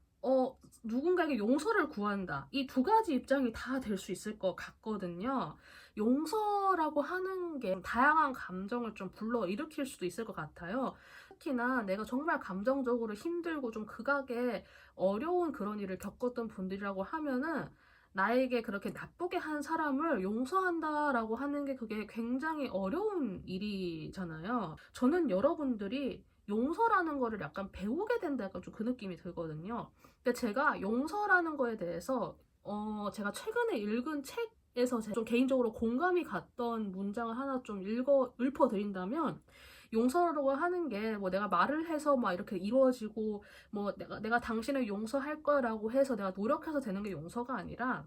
A: 누군가에게 용서를 구한다. 이 두 가지 입장이 다 될 수 있을 것 같거든요. 용서라고 하는 게 다양한 감정을 좀 불러일으킬 수도 있을 것 같아요. 특히나 내가 정말 감정적으로 힘들고 좀 극악의 어려운 그런 일을 겪었던 분들이라고 하면은 나에게 그렇게 나쁘게 한 사람을 용서한다라고 하는 게 그게 굉장히 어려운 일이잖아요. 저는 여러분들이 용서라는 거를 약간 배우게 된다 약간 좀 그 느낌이 들거든요. 근데 제가 용서라는 거에 대해서 제가 최근에 읽은 책에서 좀 개인적으로 공감이 갔던 문장을 하나 좀 읊어드린다면 용서라고 하는 게 뭐 내가 말을 해서 막 이렇게 이루어지고 뭐 내가 당신을 용서할 거라고 해서 내가 노력해서 되는 게 용서가 아니라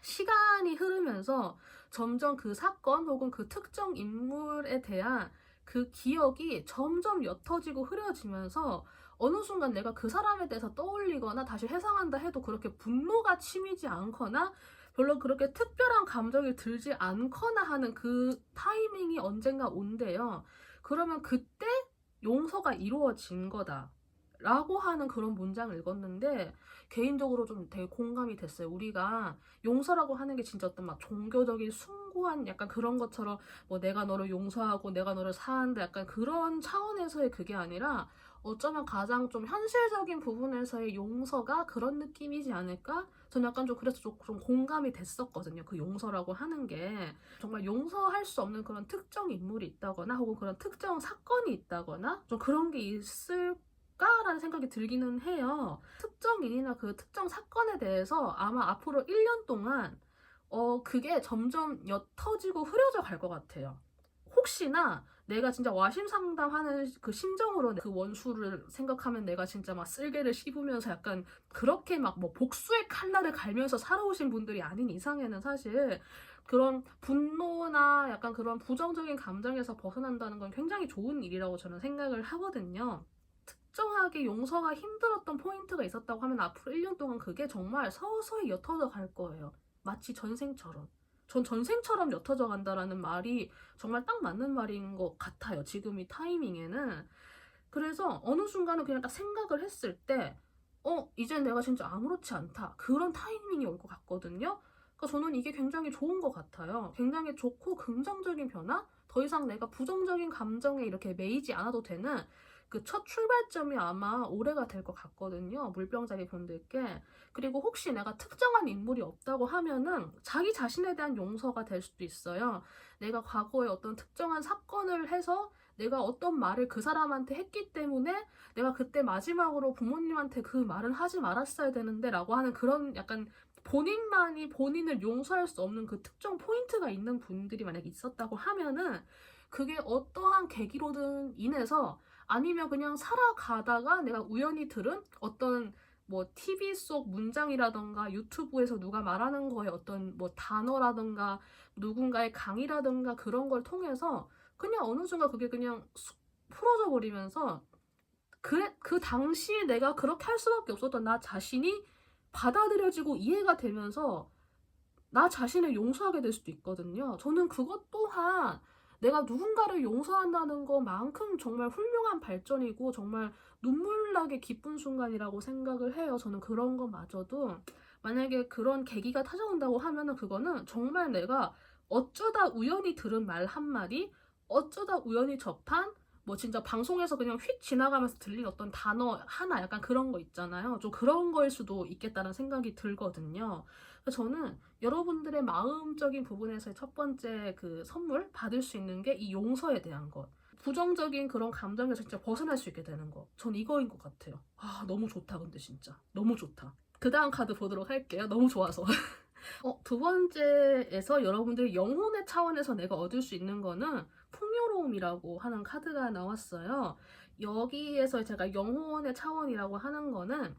A: 시간이 흐르면서 점점 그 사건 혹은 그 특정 인물에 대한 그 기억이 점점 옅어지고 흐려지면서 어느 순간 내가 그 사람에 대해서 떠올리거나 다시 회상한다 해도 그렇게 분노가 치미지 않거나 별로 그렇게 특별한 감정이 들지 않거나 하는 그 타이밍이 언젠가 온대요. 그러면 그때 용서가 이루어진 거다. 라고 하는 그런 문장을 읽었는데 개인적으로 좀 되게 공감이 됐어요. 우리가 용서라고 하는 게 진짜 어떤 막 종교적인 숭고한 약간 그런 것처럼 뭐 내가 너를 용서하고 내가 너를 사한다 약간 그런 차원에서의 그게 아니라 어쩌면 가장 좀 현실적인 부분에서의 용서가 그런 느낌이지 않을까? 저는 약간 좀 그래서 좀 공감이 됐었거든요. 그 용서라고 하는 게 정말 용서할 수 없는 그런 특정 인물이 있다거나 혹은 그런 특정 사건이 있다거나 좀 그런 게 있을 라는 생각이 들기는 해요. 특정인이나 그 특정 사건에 대해서 아마 앞으로 1년 동안 그게 점점 옅어지고 흐려져 갈 것 같아요. 혹시나 내가 진짜 와심 상담하는 그 심정으로 그 원수를 생각하면 내가 진짜 막 쓸개를 씹으면서 약간 그렇게 막 뭐 복수의 칼날을 갈면서 살아오신 분들이 아닌 이상에는 사실 그런 분노나 약간 그런 부정적인 감정에서 벗어난다는 건 굉장히 좋은 일이라고 저는 생각을 하거든요. 특정하게 용서가 힘들었던 포인트가 있었다고 하면 앞으로 1년 동안 그게 정말 서서히 옅어져 갈 거예요. 마치 전생처럼. 전 전생처럼 옅어져 간다라는 말이 정말 딱 맞는 말인 것 같아요. 지금 이 타이밍에는. 그래서 어느 순간은 그냥 딱 생각을 했을 때 이제 내가 진짜 아무렇지 않다. 그런 타이밍이 올 것 같거든요. 그러니까 저는 이게 굉장히 좋은 것 같아요. 굉장히 좋고 긍정적인 변화? 더 이상 내가 부정적인 감정에 이렇게 매이지 않아도 되는 그 첫 출발점이 아마 올해가 될 것 같거든요. 물병자리 분들께. 그리고 혹시 내가 특정한 인물이 없다고 하면은 자기 자신에 대한 용서가 될 수도 있어요. 내가 과거에 어떤 특정한 사건을 해서 내가 어떤 말을 그 사람한테 했기 때문에 내가 그때 마지막으로 부모님한테 그 말은 하지 말았어야 되는데 라고 하는 그런 약간 본인만이 본인을 용서할 수 없는 그 특정 포인트가 있는 분들이 만약에 있었다고 하면은 그게 어떠한 계기로든 인해서 아니면 그냥 살아가다가 내가 우연히 들은 어떤 뭐 TV 속 문장이라던가 유튜브에서 누가 말하는 거에 어떤 뭐 단어라던가 누군가의 강의라던가 그런 걸 통해서 그냥 어느 순간 그게 그냥 풀어져 버리면서 그 당시에 내가 그렇게 할 수밖에 없었던 나 자신이 받아들여지고 이해가 되면서 나 자신을 용서하게 될 수도 있거든요. 저는 그것 또한 내가 누군가를 용서한다는 것만큼 정말 훌륭한 발전이고 정말 눈물나게 기쁜 순간이라고 생각을 해요. 저는 그런 것마저도 만약에 그런 계기가 찾아온다고 하면은 그거는 정말 내가 어쩌다 우연히 들은 말 한마디, 어쩌다 우연히 접한 뭐 진짜 방송에서 그냥 휙 지나가면서 들린 어떤 단어 하나 약간 그런 거 있잖아요. 좀 그런 거일 수도 있겠다는 생각이 들거든요. 그래서 저는 여러분들의 마음적인 부분에서의 첫 번째 그 선물 받을 수 있는 게 이 용서에 대한 것. 부정적인 그런 감정에서 진짜 벗어날 수 있게 되는 거. 전 이거인 것 같아요. 아, 너무 좋다, 근데 진짜. 너무 좋다. 그 다음 카드 보도록 할게요. 너무 좋아서. 두 번째에서 여러분들이 영혼의 차원에서 내가 얻을 수 있는 거는 풍요로움이라고 하는 카드가 나왔어요. 여기에서 제가 영혼의 차원이라고 하는 거는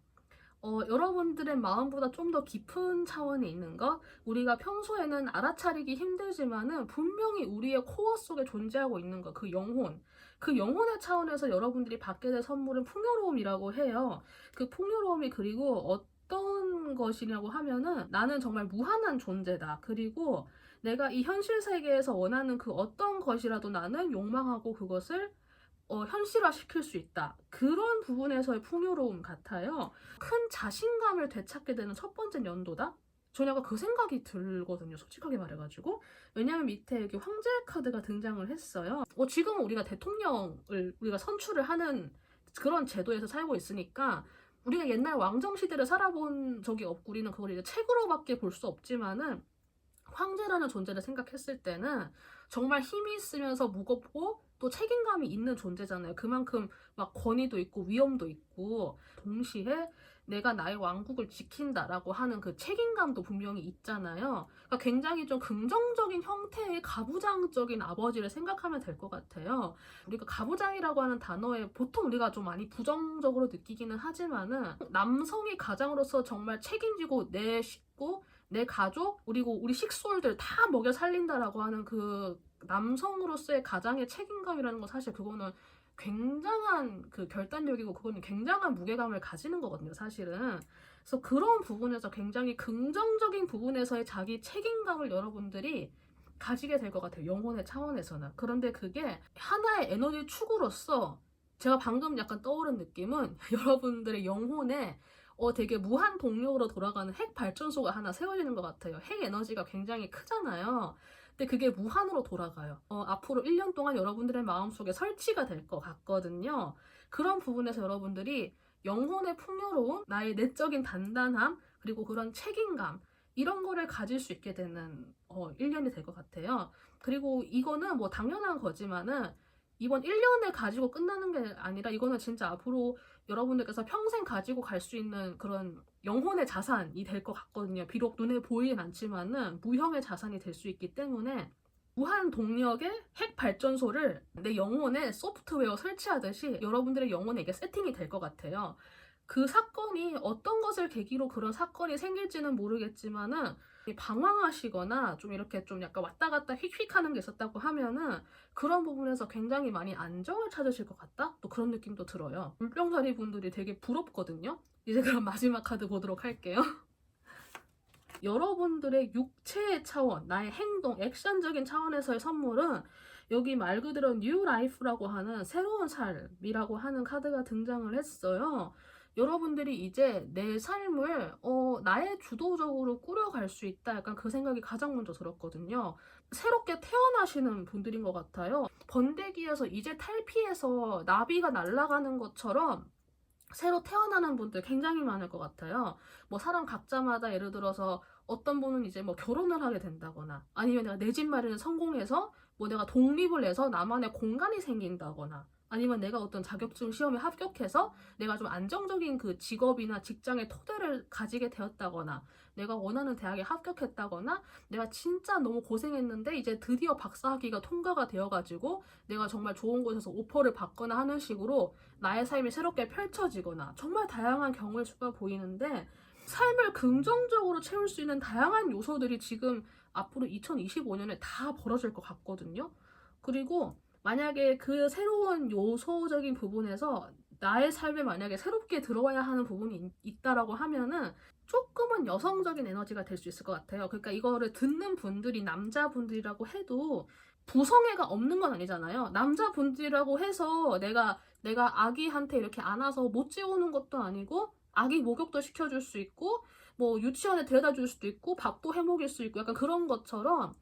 A: 여러분들의 마음보다 좀 더 깊은 차원에 있는 것, 우리가 평소에는 알아차리기 힘들지만은 분명히 우리의 코어 속에 존재하고 있는 것, 그 영혼. 그 영혼의 차원에서 여러분들이 받게 될 선물은 풍요로움이라고 해요. 그 풍요로움이 그리고 어떤 것이냐고 하면은 나는 정말 무한한 존재다. 그리고 내가 이 현실 세계에서 원하는 그 어떤 것이라도 나는 욕망하고 그것을 현실화시킬 수 있다. 그런 부분에서의 풍요로움 같아요. 큰 자신감을 되찾게 되는 첫 번째 연도다? 저는 약간 그 생각이 들거든요. 솔직하게 말해가지고. 왜냐면 밑에 여기 황제 카드가 등장을 했어요. 지금 우리가 대통령을 우리가 선출을 하는 그런 제도에서 살고 있으니까 우리가 옛날 왕정시대를 살아본 적이 없고 우리는 그걸 이제 책으로밖에 볼 수 없지만은 황제라는 존재를 생각했을 때는 정말 힘이 있으면서 무겁고 또 책임감이 있는 존재잖아요. 그만큼 막 권위도 있고 위엄도 있고 동시에 내가 나의 왕국을 지킨다라고 하는 그 책임감도 분명히 있잖아요. 그러니까 굉장히 좀 긍정적인 형태의 가부장적인 아버지를 생각하면 될 것 같아요. 우리가 가부장이라고 하는 단어에 보통 우리가 좀 많이 부정적으로 느끼기는 하지만은 남성이 가장으로서 정말 책임지고 내 식구 내 가족 그리고 우리 식솔들 다 먹여 살린다라고 하는 그 남성으로서의 가장의 책임감이라는 건 사실 그거는 굉장한 그 결단력이고 그거는 굉장한 무게감을 가지는 거거든요, 사실은. 그래서 그런 부분에서 굉장히 긍정적인 부분에서의 자기 책임감을 여러분들이 가지게 될 것 같아요, 영혼의 차원에서는. 그런데 그게 하나의 에너지 축으로서 제가 방금 약간 떠오른 느낌은 여러분들의 영혼에 되게 무한 동력으로 돌아가는 핵 발전소가 하나 세워지는 것 같아요. 핵 에너지가 굉장히 크잖아요. 근데 그게 무한으로 돌아가요. 앞으로 1년 동안 여러분들의 마음속에 설치가 될 것 같거든요. 그런 부분에서 여러분들이 영혼의 풍요로움, 나의 내적인 단단함, 그리고 그런 책임감, 이런 거를 가질 수 있게 되는 1년이 될 것 같아요. 그리고 이거는 뭐 당연한 거지만은 이번 1년을 가지고 끝나는 게 아니라 이거는 진짜 앞으로 여러분들께서 평생 가지고 갈 수 있는 그런 영혼의 자산이 될 것 같거든요. 비록 눈에 보이진 않지만은 무형의 자산이 될 수 있기 때문에 무한 동력의 핵 발전소를 내 영혼에 소프트웨어 설치하듯이 여러분들의 영혼에 이게 세팅이 될 것 같아요. 그 사건이 어떤 것을 계기로 그런 사건이 생길지는 모르겠지만은 방황하시거나 좀 이렇게 좀 약간 왔다 갔다 휙휙 하는 게 있었다고 하면은 그런 부분에서 굉장히 많이 안정을 찾으실 것 같다? 또 그런 느낌도 들어요. 물병자리 분들이 되게 부럽거든요? 이제 그럼 마지막 카드 보도록 할게요. 여러분들의 육체의 차원, 나의 행동, 액션적인 차원에서의 선물은 여기 말 그대로 뉴 라이프라고 하는 새로운 삶이라고 하는 카드가 등장을 했어요. 여러분들이 이제 내 삶을 나의 주도적으로 꾸려갈 수 있다. 약간 그 생각이 가장 먼저 들었거든요. 새롭게 태어나시는 분들인 것 같아요. 번데기에서 이제 탈피해서 나비가 날아가는 것처럼 새로 태어나는 분들 굉장히 많을 것 같아요. 뭐 사람 각자마다 예를 들어서 어떤 분은 이제 뭐 결혼을 하게 된다거나 아니면 내가 내 집 마련을 성공해서 뭐 내가 독립을 해서 나만의 공간이 생긴다거나 아니면 내가 어떤 자격증 시험에 합격해서 내가 좀 안정적인 그 직업이나 직장의 토대를 가지게 되었다거나 내가 원하는 대학에 합격했다거나 내가 진짜 너무 고생했는데 이제 드디어 박사학위가 통과가 되어가지고 내가 정말 좋은 곳에서 오퍼를 받거나 하는 식으로 나의 삶이 새롭게 펼쳐지거나 정말 다양한 경우의 수가 보이는데 삶을 긍정적으로 채울 수 있는 다양한 요소들이 지금 앞으로 2025년에 다 벌어질 것 같거든요. 그리고 만약에 그 새로운 요소적인 부분에서 나의 삶에 만약에 새롭게 들어와야 하는 부분이 있다라고 하면은 조금은 여성적인 에너지가 될 수 있을 것 같아요. 그러니까 이거를 듣는 분들이 남자분들이라고 해도 부성애가 없는 건 아니잖아요. 남자분들이라고 해서 내가 아기한테 이렇게 안아서 못 재우는 것도 아니고 아기 목욕도 시켜줄 수 있고 뭐 유치원에 데려다 줄 수도 있고 밥도 해 먹일 수 있고 약간 그런 것처럼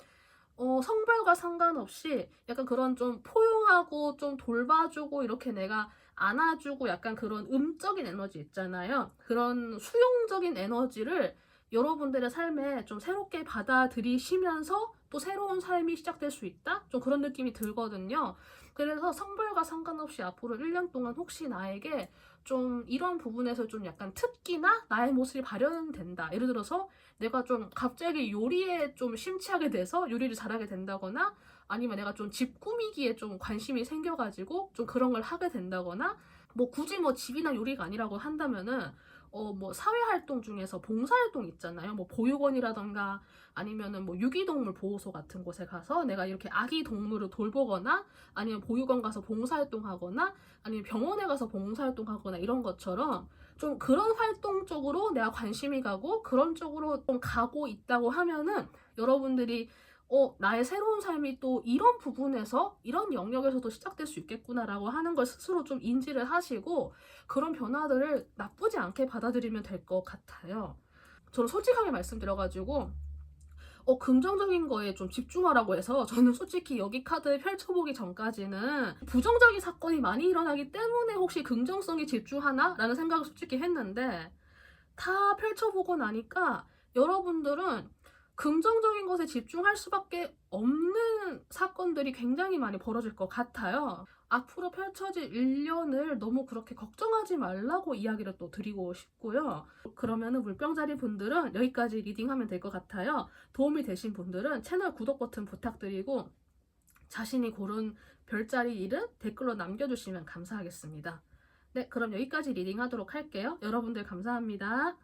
A: 성별과 상관없이 약간 그런 좀 포용하고 좀 돌봐주고 이렇게 내가 안아주고 약간 그런 음적인 에너지 있잖아요. 그런 수용적인 에너지를 여러분들의 삶에 좀 새롭게 받아들이시면서 또 새로운 삶이 시작될 수 있다? 좀 그런 느낌이 들거든요. 그래서 성별과 상관없이 앞으로 1년 동안 혹시 나에게 좀 이런 부분에서 좀 약간 특기나 나의 모습이 발현된다. 예를 들어서 내가 좀 갑자기 요리에 좀 심취하게 돼서 요리를 잘하게 된다거나 아니면 내가 좀 집 꾸미기에 좀 관심이 생겨가지고 좀 그런 걸 하게 된다거나 뭐 굳이 뭐 집이나 요리가 아니라고 한다면은 뭐 사회활동 중에서 봉사활동 있잖아요. 뭐 보육원이라던가 아니면은 뭐 유기동물 보호소 같은 곳에 가서 내가 이렇게 아기 동물을 돌보거나 아니면 보육원 가서 봉사활동하거나 아니면 병원에 가서 봉사활동하거나 이런 것처럼 좀 그런 활동 쪽으로 내가 관심이 가고 그런 쪽으로 좀 가고 있다고 하면은 여러분들이 나의 새로운 삶이 또 이런 부분에서 이런 영역에서도 시작될 수 있겠구나라고 하는 걸 스스로 좀 인지를 하시고 그런 변화들을 나쁘지 않게 받아들이면 될 것 같아요. 저는 솔직하게 말씀드려가지고 긍정적인 거에 좀 집중하라고 해서 저는 솔직히 여기 카드 펼쳐보기 전까지는 부정적인 사건이 많이 일어나기 때문에 혹시 긍정성에 집중하나? 라는 생각을 솔직히 했는데 다 펼쳐보고 나니까 여러분들은 긍정적인 것에 집중할 수밖에 없는 사건들이 굉장히 많이 벌어질 것 같아요. 앞으로 펼쳐질 1년을 너무 그렇게 걱정하지 말라고 이야기를 또 드리고 싶고요. 그러면은 물병자리 분들은 여기까지 리딩하면 될 것 같아요. 도움이 되신 분들은 채널 구독 버튼 부탁드리고 자신이 고른 별자리 이름 댓글로 남겨주시면 감사하겠습니다. 네, 그럼 여기까지 리딩하도록 할게요. 여러분들 감사합니다.